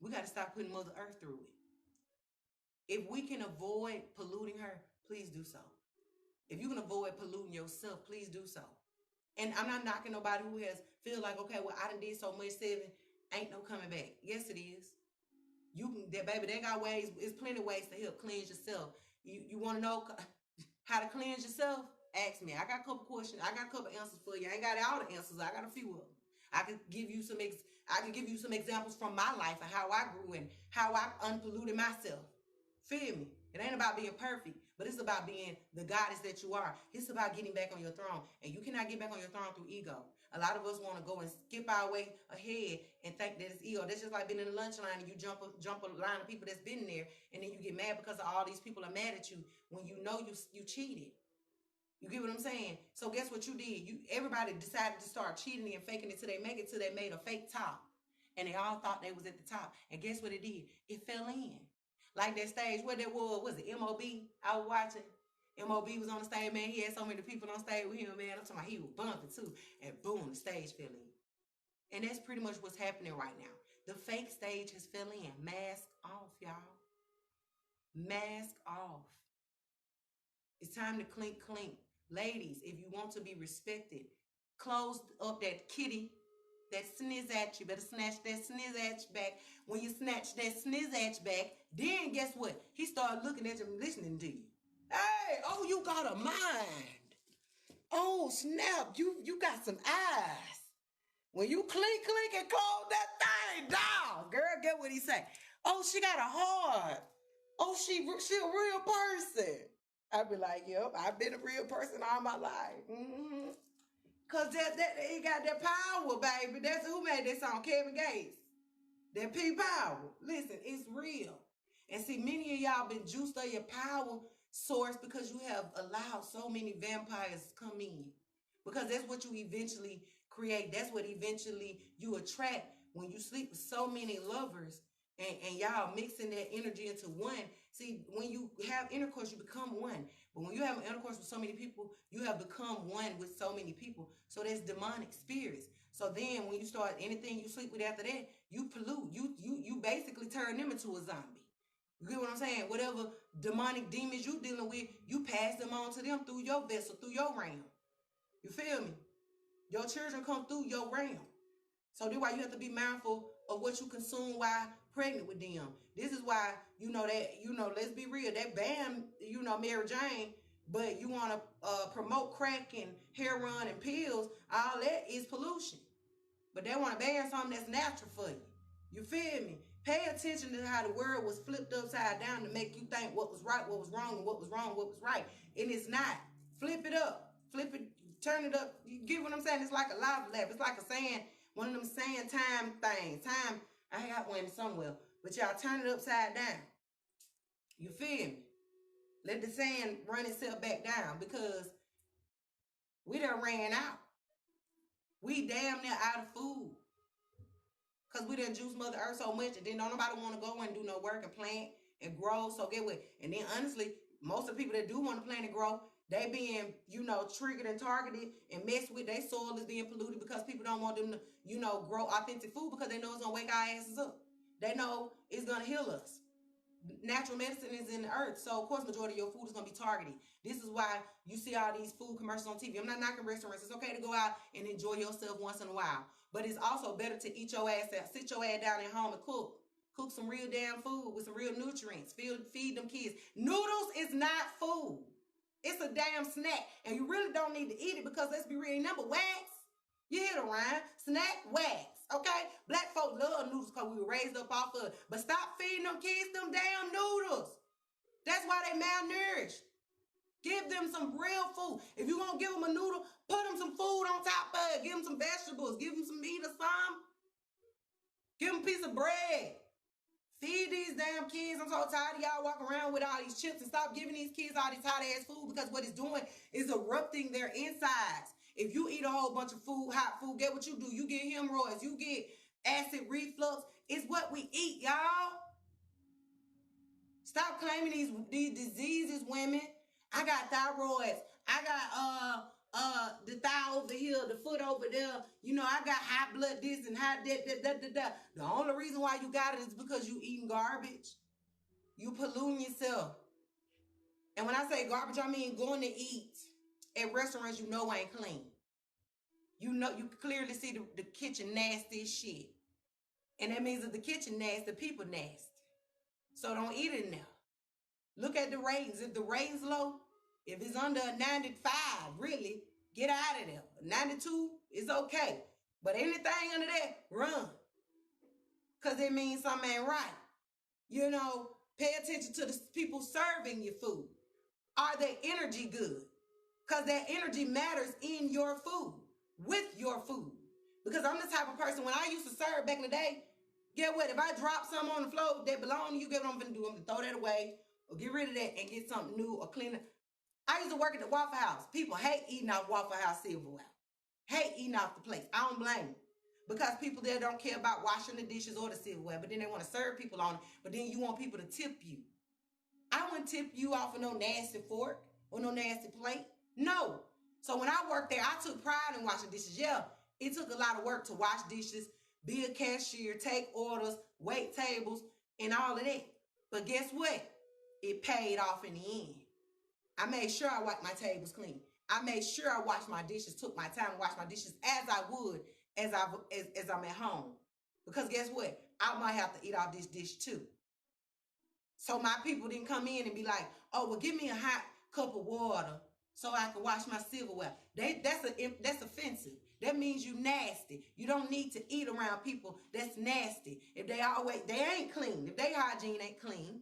We got to stop putting Mother Earth through it. If we can avoid polluting her, please do so. If you can avoid polluting yourself, please do so. And I'm not knocking nobody who has feel like, okay, well, I done did so much, Seven, ain't no coming back. Yes, it is. You can, baby, they got ways. There's plenty of ways to help cleanse yourself. You want to know how to cleanse yourself? Ask me. I got a couple questions. I got a couple answers for you. I ain't got all the answers. I got a few of them. I can give you some examples from my life and how I grew and how I unpolluted myself. Feel me? It ain't about being perfect, but it's about being the goddess that you are. It's about getting back on your throne. And you cannot get back on your throne through ego. A lot of us want to go and skip our way ahead and think that it's ego. That's just like being in the lunch line and you jump a line of people that's been there, and then you get mad because all these people are mad at you when you know you cheated. You get what I'm saying? So guess what you did? Everybody decided to start cheating and faking it till they make it, till they made a fake top. And they all thought they was at the top. And guess what it did? It fell in. Like that stage, what that was it M.O.B.? I was watching. M.O.B. was on the stage, man. He had so many people on stage with him, man. I'm talking about he was bumping too. And boom, the stage fell in. And that's pretty much what's happening right now. The fake stage has fell in. Mask off, y'all. Mask off. It's time to clink. Ladies, if you want to be respected, close up that kitty that sniz at you. Better snatch that sniz at you back. When you snatch that sniz at you back, then guess what? He started looking at you and listening to you. Hey, oh, you got a mind. Oh, snap, you got some eyes. When you clink and close that thing down, girl, get what he say. Oh, she got a heart. Oh, she a real person. I'd be like, yep, I've been a real person all my life. Mm-hmm. Cause he got that power, baby. That's who made that song, Kevin Gates. That P power. Listen, it's real. And see, many of y'all been juiced of your power source because you have allowed so many vampires to come in. Because that's what you eventually create. That's what eventually you attract when you sleep with so many lovers and y'all mixing that energy into one. See, when you have intercourse, you become one. But when you have intercourse with so many people, you have become one with so many people. So there's demonic spirits. So then when you start anything you sleep with after that, you pollute. You basically turn them into a zombie. You get what I'm saying? Whatever demonic demons you dealing with, you pass them on to them through your vessel, through your realm. You feel me? Your children come through your realm. So that's why you have to be mindful of what you consume while pregnant with them. This is why, let's be real, that banned, Mary Jane, but you want to promote crack and heroin and pills, all that is pollution. But they want to ban something that's natural for you. You feel me? Pay attention to how the world was flipped upside down to make you think what was right, what was wrong, and what was wrong, what was right. And it's not. Flip it up. Flip it, turn it up. You get what I'm saying? It's like a lava lamp. It's like a sand, one of them sand time things. Time, I got one somewhere. But y'all turn it upside down. You feel me? Let the sand run itself back down because we done ran out. We damn near out of food. Because we done juice Mother Earth so much and then don't nobody want to go and do no work and plant and grow. So get what? And then honestly, most of the people that do want to plant and grow, they being, triggered and targeted and messed with. Their soil is being polluted because people don't want them to, grow authentic food because they know it's going to wake our asses up. They know it's going to heal us. Natural medicine is in the earth. So, of course, majority of your food is going to be targeted. This is why you see all these food commercials on TV. I'm not knocking restaurants. It's okay to go out and enjoy yourself once in a while. But it's also better to eat your ass out. Sit your ass down at home and cook. Cook some real damn food with some real nutrients. Feed them kids. Noodles is not food. It's a damn snack. And you really don't need to eat it because let's be real. Number wax. You hear the rhyme. Snack wax. okay? Black folk love noodles because we were raised up off of it. But stop feeding them kids them damn noodles. That's why they malnourished. Give them some real food. If you're going to give them a noodle, put them some food on top of it. Give them some vegetables. Give them some meat or something. Give them a piece of bread. Feed these damn kids. I'm so tired of y'all walking around with all these chips, and stop giving these kids all this hot-ass food, because what it's doing is erupting their insides. If you eat a whole bunch of food, hot food, get what you do. You get hemorrhoids. You get acid reflux. It's what we eat, y'all. Stop claiming these diseases, women. I got thyroids. I got the thigh over here, the foot over there. You know, I got high blood this and high that. The only reason why you got it is because you eating garbage. You polluting yourself. And when I say garbage, I mean going to eat at restaurants you know ain't clean. You know, you clearly see the kitchen nasty as shit. And that means that the kitchen nasty, the people nasty. So don't eat it in there. Look at the ratings. If the ratings low, if it's under a 95, really, get out of there. 92 is okay. But anything under that, run. Because it means something ain't right. You know, pay attention to the people serving your food. Are their energy good? Because that energy matters in your food, with your food. Because I'm the type of person, when I used to serve back in the day, get what? If I drop something on the floor that belong to you, get what I'm going to do? I'm going to throw that away or get rid of that and get something new or clean it. I used to work at the Waffle House. People hate eating off Waffle House silverware. Hate eating off the plates. I don't blame them. Because people there don't care about washing the dishes or the silverware, but then they want to serve people on it, but then you want people to tip you. I wouldn't tip you off of no nasty fork or no nasty plate. No. So when I worked there, I took pride in washing dishes. Yeah, it took a lot of work to wash dishes, be a cashier, take orders, wait tables, and all of that. But guess what? It paid off in the end. I made sure I wiped my tables clean. I made sure I washed my dishes, took my time to wash my dishes as I would as I'm at home. Because guess what? I might have to eat off this dish too. So my people didn't come in and be like, oh, well, give me a hot cup of water so I can wash my silverware. That's offensive. That means you nasty. You don't need to eat around people that's nasty. If they ain't clean. If their hygiene ain't clean,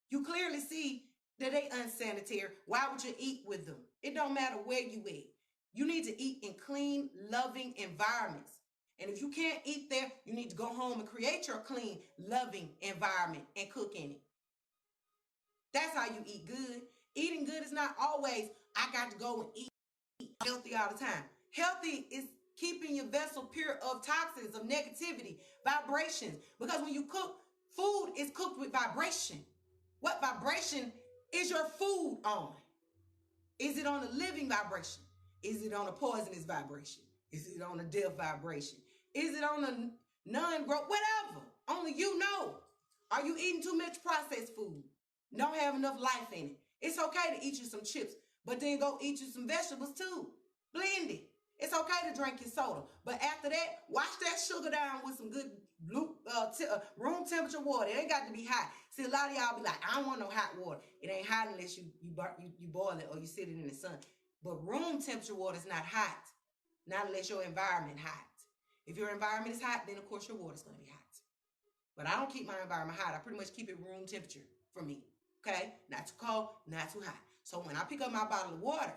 you clearly see that they unsanitary. Why would you eat with them? It don't matter where you eat. You need to eat in clean, loving environments. And if you can't eat there, you need to go home and create your clean, loving environment and cook in it. That's how you eat good. Eating good is not always, I got to go and eat healthy all the time. Healthy is keeping your vessel pure of toxins, of negativity, vibrations. Because when you cook, food is cooked with vibration. What vibration is your food on? Is it on a living vibration? Is it on a poisonous vibration? Is it on a death vibration? Is it on a non-growth? Whatever. Only you know. Are you eating too much processed food? Don't have enough life in it. It's okay to eat you some chips, but then go eat you some vegetables too. Blend it. It's okay to drink your soda. But after that, wash that sugar down with some good room temperature water. It ain't got to be hot. See, a lot of y'all be like, I don't want no hot water. It ain't hot unless you boil it or you sit it in the sun. But room temperature water is not hot. Not unless your environment hot. If your environment is hot, then of course your water is going to be hot. But I don't keep my environment hot. I pretty much keep it room temperature for me. Okay? Not too cold, not too hot. So when I pick up my bottle of water,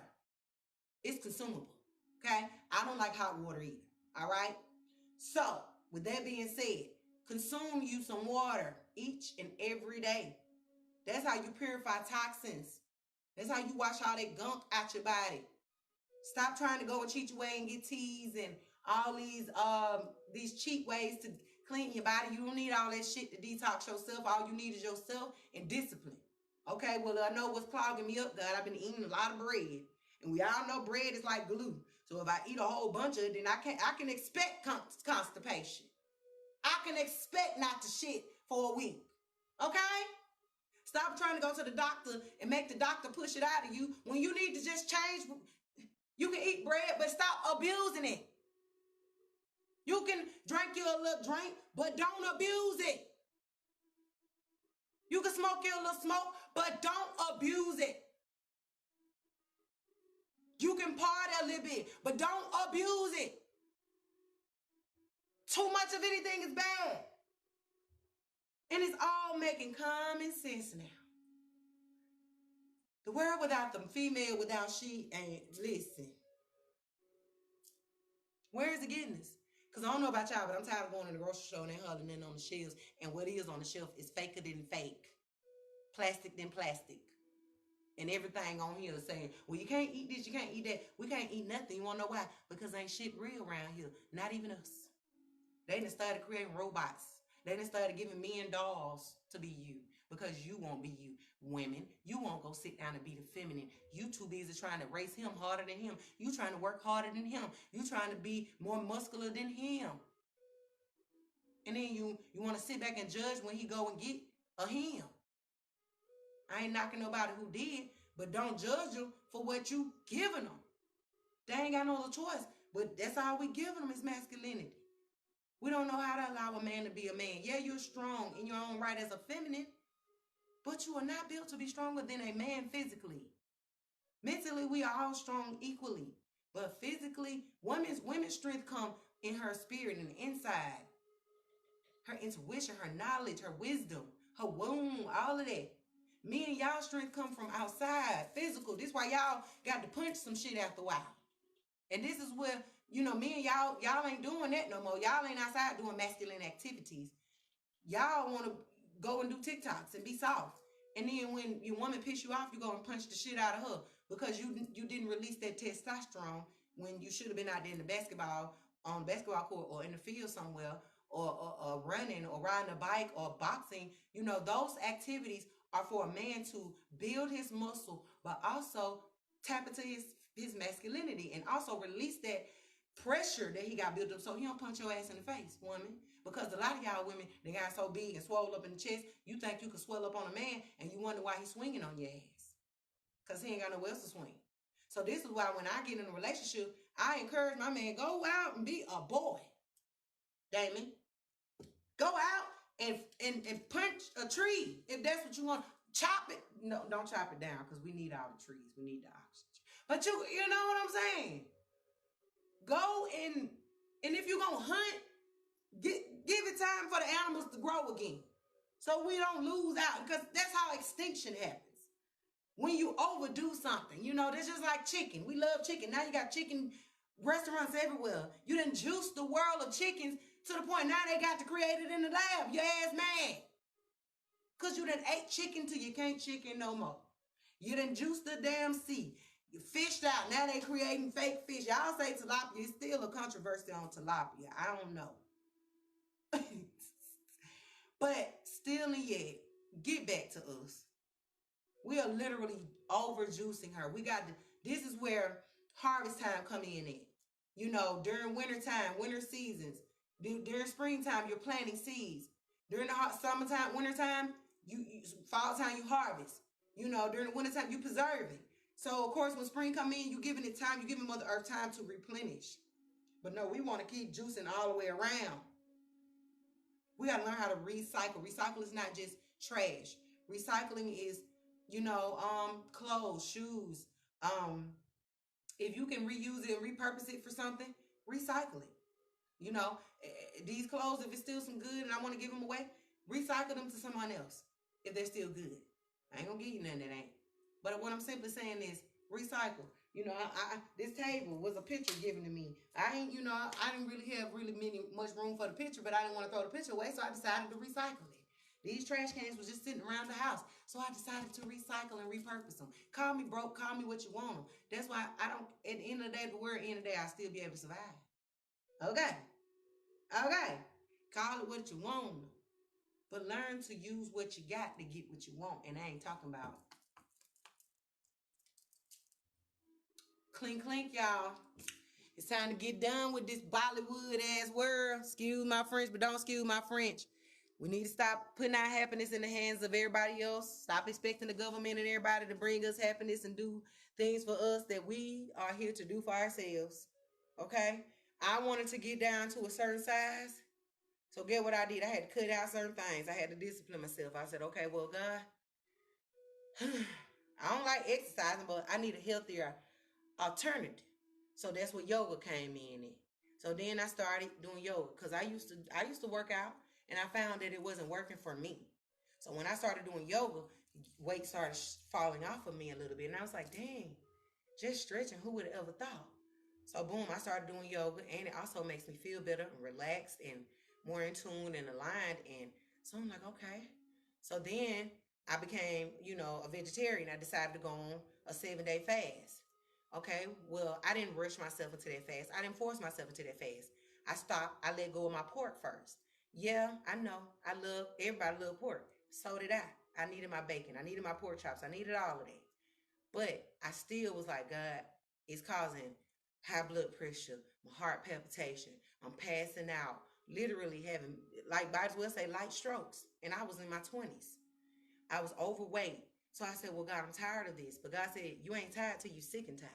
it's consumable. Okay? I don't like hot water either. All right? So, with that being said, consume you some water each and every day. That's how you purify toxins. That's how you wash all that gunk out your body. Stop trying to go and cheat your way and get teas and all these cheap ways to clean your body. You don't need all that shit to detox yourself. All you need is yourself and discipline. Okay, well, I know what's clogging me up, God. I've been eating a lot of bread. And we all know bread is like glue. So if I eat a whole bunch of it, then I can expect constipation. I can expect not to shit for a week. Okay? Stop trying to go to the doctor and make the doctor push it out of you when you need to just change. You can eat bread, but stop abusing it. You can drink your little drink, but don't abuse it. You can smoke your little smoke, but don't abuse it. You can party a little bit, but don't abuse it. Too much of anything is bad. And it's all making common sense now. The world without the female, without she, ain't, listen. Where is it getting us? Because I don't know about y'all, but I'm tired of going to the grocery store and holding in on the shelves. And what is on the shelf is faker than fake. Plastic than plastic. And everything on here is saying, well, you can't eat this, you can't eat that. We can't eat nothing. You want to know why? Because ain't shit real around here. Not even us. They done started creating robots. They done started giving men dolls to be you. Because you won't be you. Women, you won't go sit down and be the feminine. You too busy trying to race him harder than him. You trying to work harder than him. You trying to be more muscular than him. And then you want to sit back and judge when he go and get a him. I ain't knocking nobody who did, but don't judge them for what you giving them. They ain't got no other choice. But that's all we giving them is masculinity. We don't know how to allow a man to be a man. Yeah, you're strong in your own right as a feminine, but you are not built to be stronger than a man physically. Mentally, we are all strong equally. But physically, women's strength come in her spirit and inside. Her intuition, her knowledge, her wisdom, her womb, all of that. Me and y'all strength come from outside, physical. This is why y'all got to punch some shit after a while. And this is where, me and y'all ain't doing that no more. Y'all ain't outside doing masculine activities. Y'all want to go and do TikToks and be soft. And then when your woman piss you off, you go and punch the shit out of her because you didn't release that testosterone when you should have been out there in the basketball, on the basketball court or in the field somewhere or running or riding a bike or boxing. Those activities are for a man to build his muscle, but also tap into his masculinity and also release that pressure that he got built up so he don't punch your ass in the face, woman. Because a lot of y'all women, they got so big and swole up in the chest, you think you can swell up on a man and you wonder why he's swinging on your ass. Because he ain't got nowhere else to swing. So this is why when I get in a relationship, I encourage my man, go out and be a boy. Damon. Go out and punch a tree if that's what you want. Chop it. No, don't chop it down because we need all the trees. We need the oxygen. But you know what I'm saying? Go and if you're going to hunt, give it time for the animals to grow again. So we don't lose out because that's how extinction happens. When you overdo something, that's just like chicken. We love chicken. Now you got chicken restaurants everywhere. You done juice the world of chickens to the point now they got to create it in the lab. Your ass mad. Because you done ate chicken till you can't chicken no more. You done juiced the damn sea. You fished out. Now they creating fake fish. Y'all say tilapia. It's still a controversy on tilapia. I don't know. But still and yet, get back to us. We are literally overjuicing her. This is where harvest time come in at. During winter time, winter seasons. During springtime, you're planting seeds. During the summertime, wintertime, fall time, you harvest. During the wintertime, you preserve it. So, of course, when spring come in, you're giving it time. You're giving Mother Earth time to replenish. But no, we want to keep juicing all the way around. We got to learn how to recycle. Recycle is not just trash. Recycling is, clothes, shoes. If you can reuse it and repurpose it for something, recycle it. These clothes, if it's still some good and I want to give them away, recycle them to someone else if they're still good. I ain't going to give you nothing that ain't. But what I'm simply saying is recycle. This table was a picture given to me. I didn't really have much room for the picture, but I didn't want to throw the picture away, so I decided to recycle it. These trash cans was just sitting around the house, so I decided to recycle and repurpose them. Call me broke, call me what you want them. That's why I don't, at the end of the day, I'll still be able to survive. Okay. Call it what you want, but learn to use what you got to get what you want, and I ain't talking about clink, clink, y'all. It's time to get done with this Bollywood-ass world. Excuse my French, but don't excuse my French. We need to stop putting our happiness in the hands of everybody else. Stop expecting the government and everybody to bring us happiness and do things for us that we are here to do for ourselves. Okay? I wanted to get down to a certain size. So get what I did. I had to cut out certain things. I had to discipline myself. I said, okay, well, God, I don't like exercising, but I need a healthier alternative. So that's what yoga came in. So then I started doing yoga because I used to work out and I found that it wasn't working for me. So when I started doing yoga, weight started falling off of me a little bit, and I was like, dang, just stretching. Who would have ever thought? So boom, I started doing yoga, and it also makes me feel better and relaxed and more in tune and aligned. And so I'm like, okay. So then I became, a vegetarian. I decided to go on a 7-day fast. Okay, well, I didn't rush myself into that fast. I didn't force myself into that fast. I stopped. I let go of my pork first. Yeah, I know. Everybody love pork. So did I. I needed my bacon. I needed my pork chops. I needed all of that. But I still was like, God, it's causing high blood pressure, my heart palpitation. I'm passing out, literally having, like bodies will say, light strokes. And I was in my 20s. I was overweight. So I said, well, God, I'm tired of this. But God said, you ain't tired till you sick and tired.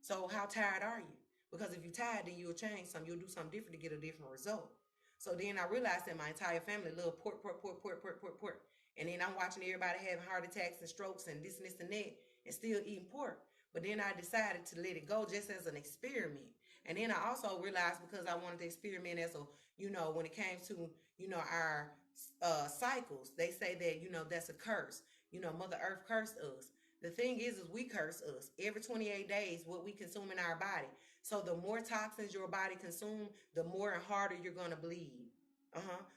So how tired are you? Because if you're tired, then you'll change something. You'll do something different to get a different result. So then I realized that my entire family loved pork, pork, pork, pork, pork, pork, pork. And then I'm watching everybody having heart attacks and strokes and this and that and still eating pork. But then I decided to let it go just as an experiment. And then I also realized because I wanted to experiment as a, when it came to, our cycles, they say that, that's a curse. Mother Earth cursed us. The thing is we curse us every 28 days what we consume in our body. So the more toxins your body consume, the more and harder you're gonna bleed.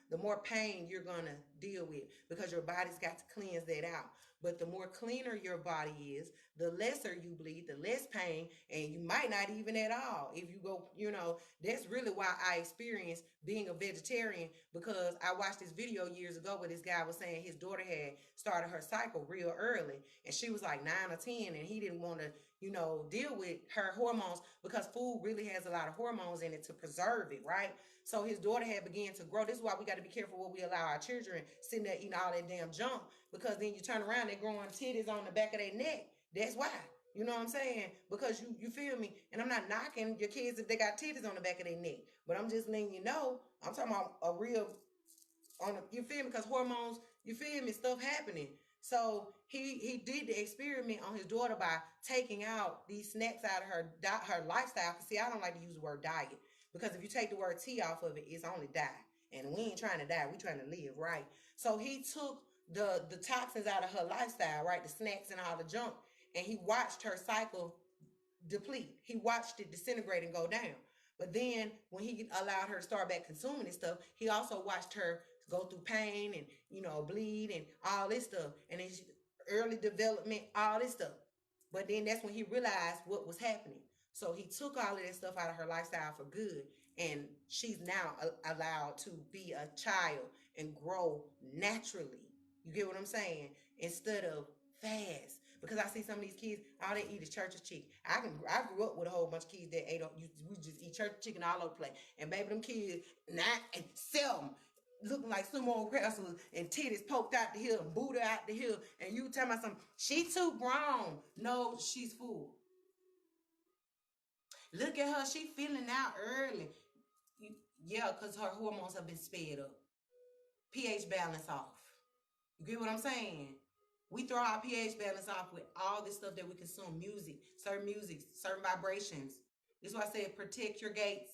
The more pain you're gonna deal with because your body's got to cleanse that out. But the more cleaner your body is, the lesser you bleed, the less pain, and you might not even at all. If you go, that's really why I experienced being a vegetarian because I watched this video years ago where this guy was saying his daughter had started her cycle real early and she was like 9 or 10 and he didn't want to, deal with her hormones because food really has a lot of hormones in it to preserve it, right? So his daughter had began to grow. This is why we got to be careful what we allow our children sitting there eating all that damn junk because then you turn around, they're growing titties on the back of their neck. That's why. You know what I'm saying? Because you feel me? And I'm not knocking your kids if they got titties on the back of their neck. But I'm just letting you know, I'm talking about a real you feel me? Because hormones, you feel me? Stuff happening. So he did the experiment on his daughter by taking out these snacks out of her lifestyle. Cause see, I don't like to use the word diet because if you take the word T off of it, it's only die. And we ain't trying to die. We trying to live, right? So he took the toxins out of her lifestyle, right? The snacks and all the junk, and he watched her cycle deplete. He watched it disintegrate and go down. But then when he allowed her to start back consuming this stuff, he also watched her go through pain and bleed and all this stuff, and then early development, all this stuff. But then that's when he realized what was happening. So he took all of that stuff out of her lifestyle for good, and she's now allowed to be a child and grow naturally. You get what I'm saying? Instead of fast. Because I see some of these kids, all they eat is church's chicken. I grew up with a whole bunch of kids that ate we just eat church chicken all over the place. And baby, them kids and sell them looking like sumo wrestlers and titties poked out the hill and booty out the hill. And you tell me something, she too grown. No, she's full. Look at her, she feeling out early. Yeah, because her hormones have been sped up. pH balance off. You get what I'm saying? We throw our pH balance off with all this stuff that we consume. Music, certain vibrations. This is why I said protect your gates.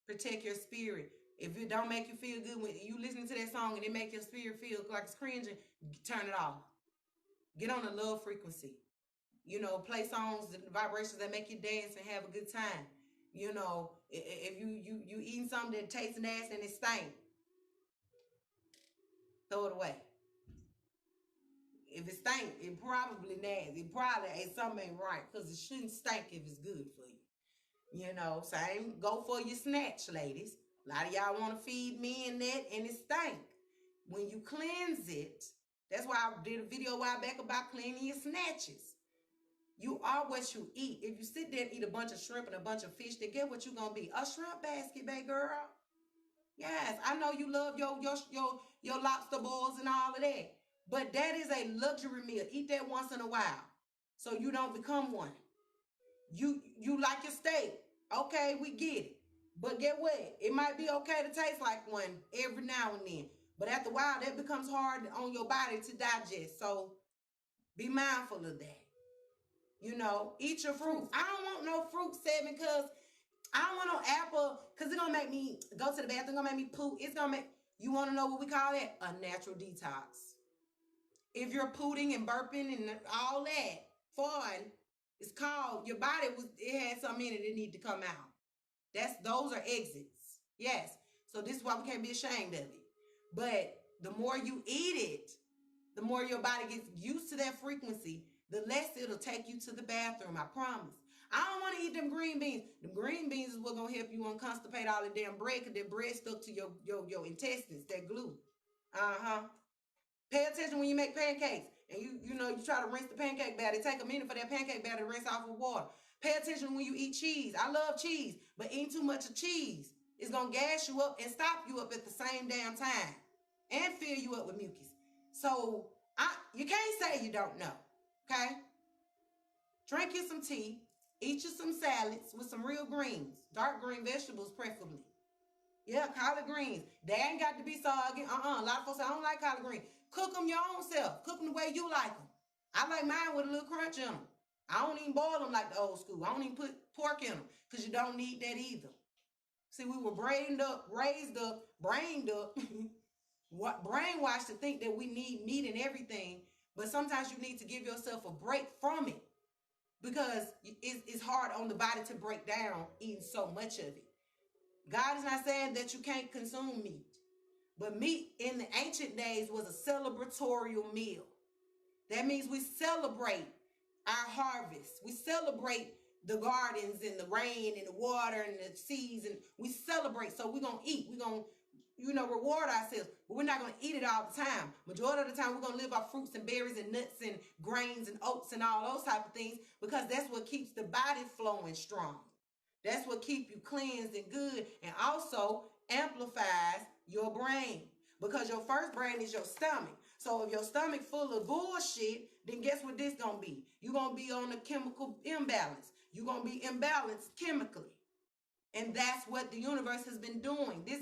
Protect your spirit. If it don't make you feel good when you listen to that song and it make your spirit feel like it's cringing, turn it off. Get on a love frequency. Play songs, vibrations that make you dance and have a good time. If you eating something that tastes nasty and it stank, throw it away. If it stink, it probably nasty. It probably ain't something ain't right because it shouldn't stink if it's good for you. Same go for your snatch, ladies. A lot of y'all want to feed men that and it stink. When you cleanse it, that's why I did a video a while back about cleaning your snatches. You are what you eat. If you sit there and eat a bunch of shrimp and a bunch of fish, then get what you gonna be. A shrimp basket, baby girl. Yes, I know you love your lobster balls and all of that. But that is a luxury meal. Eat that once in a while. So you don't become one. You like your steak. Okay, we get it. But get what? It might be okay to taste like one every now and then. But after a while, that becomes hard on your body to digest. So be mindful of that. Eat your fruits. I don't want no fruit 7 because I don't want no apple because it's gonna make me go to the bathroom, gonna make me poop. It's gonna make you want to know what we call that? A natural detox. If you're pooting and burping and all that, fun, it's called your body was it had something in it that need to come out. Those are exits. Yes. So this is why we can't be ashamed of it. But the more you eat it, the more your body gets used to that frequency, the less it'll take you to the bathroom. I promise. I don't want to eat them green beans. The green beans is what's gonna help you unconstipate all the damn bread, because that bread stuck to your intestines, that glue. Uh-huh. Pay attention when you make pancakes and you try to rinse the pancake batter. It take a minute for that pancake batter to rinse off with water. Pay attention when you eat cheese. I love cheese, but eating too much of cheese is gonna gas you up and stop you up at the same damn time and fill you up with mucus. So you can't say you don't know. Okay? Drink you some tea, eat you some salads with some real greens, dark green vegetables preferably. Yeah, collard greens. They ain't got to be soggy. A lot of folks say, I don't like collard greens. Cook them your own self. Cook them the way you like them. I like mine with a little crunch in them. I don't even boil them like the old school. I don't even put pork in them because you don't need that either. See, we were brained up, raised up, brained up, brainwashed to think that we need meat and everything. But sometimes you need to give yourself a break from it because it's hard on the body to break down eating so much of it. God is not saying that you can't consume meat. But meat in the ancient days was a celebratorial meal. That means we celebrate our harvest. We celebrate the gardens and the rain and the water and the seas. And we celebrate. So we're going to eat. We're going to, reward ourselves. But we're not going to eat it all the time. Majority of the time, we're going to live off fruits and berries and nuts and grains and oats and all those type of things because that's what keeps the body flowing strong. That's what keeps you cleansed and good and also amplifies your brain because your first brain is your stomach. So if your stomach full of bullshit, then guess what this going to be? You're going to be on a chemical imbalance. You're going to be imbalanced chemically. And that's what the universe has been doing. This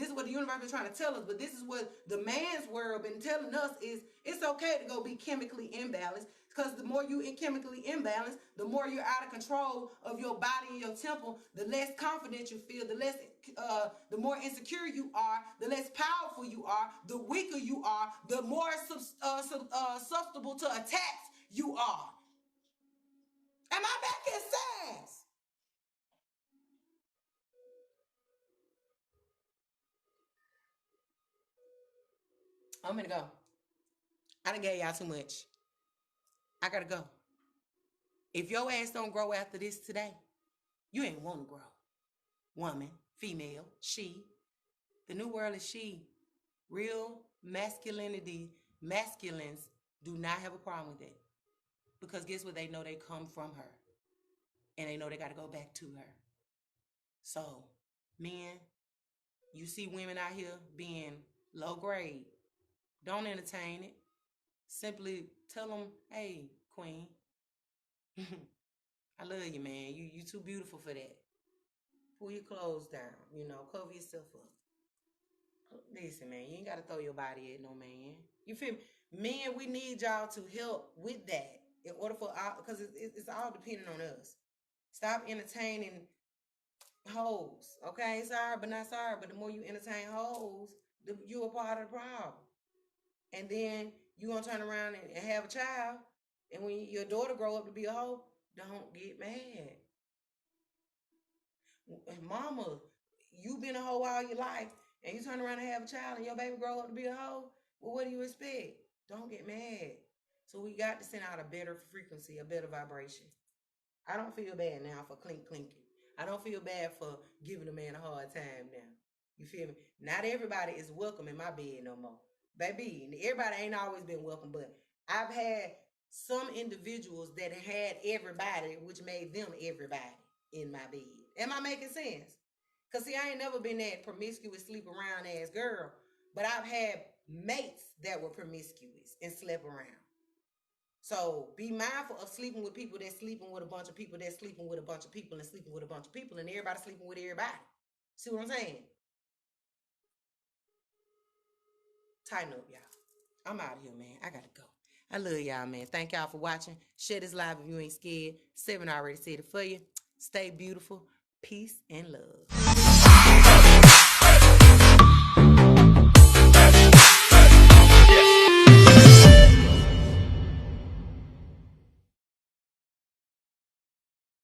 is what the universe is trying to tell us. But this is what the man's world been telling us is it's okay to go be chemically imbalanced. Because the more you chemically imbalanced, the more you're out of control of your body and your temple, the less confident you feel, the more insecure you are, the less powerful you are, the weaker you are, the more susceptible to attacks you are. And my back is sass. I'm gonna go. I done gave y'all too much. I gotta go. If your ass don't grow after this today, you ain't want to grow. Woman, female, she. The new world is she. Real masculinity, masculines do not have a problem with it. Because guess what? They know they come from her. And they know they got to go back to her. So, men, you see women out here being low grade. Don't entertain it. Simply tell them, hey, queen, I love you, man. You too beautiful for that. Pull your clothes down. Cover yourself up. Listen, man, you ain't got to throw your body at no man. You feel me? Men, we need y'all to help with that in order for because it's all depending on us. Stop entertaining hoes, okay? Sorry, but not sorry. But the more you entertain hoes, you're a part of the problem. And then you gonna turn around and have a child, and when your daughter grow up to be a hoe, don't get mad. Mama, you been a hoe all your life, and you turn around and have a child, and your baby grow up to be a hoe. Well, what do you expect? Don't get mad. So we got to send out a better frequency, a better vibration. I don't feel bad now for clinking. I don't feel bad for giving a man a hard time now. You feel me? Not everybody is welcome in my bed no more. Baby, everybody ain't always been welcome, but I've had some individuals that had everybody, which made them everybody in my bed. Am I making sense? Because, see, I ain't never been that promiscuous, sleep around ass girl, but I've had mates that were promiscuous and slept around. So be mindful of sleeping with people that's sleeping with a bunch of people that's sleeping with a bunch of people and sleeping with a bunch of people and everybody sleeping with everybody. See what I'm saying? Tighten up, y'all. I'm out of here, man. I gotta go. I love y'all, man. Thank y'all for watching. Share this live if you ain't scared. 7 already said it for you. Stay beautiful. Peace and love.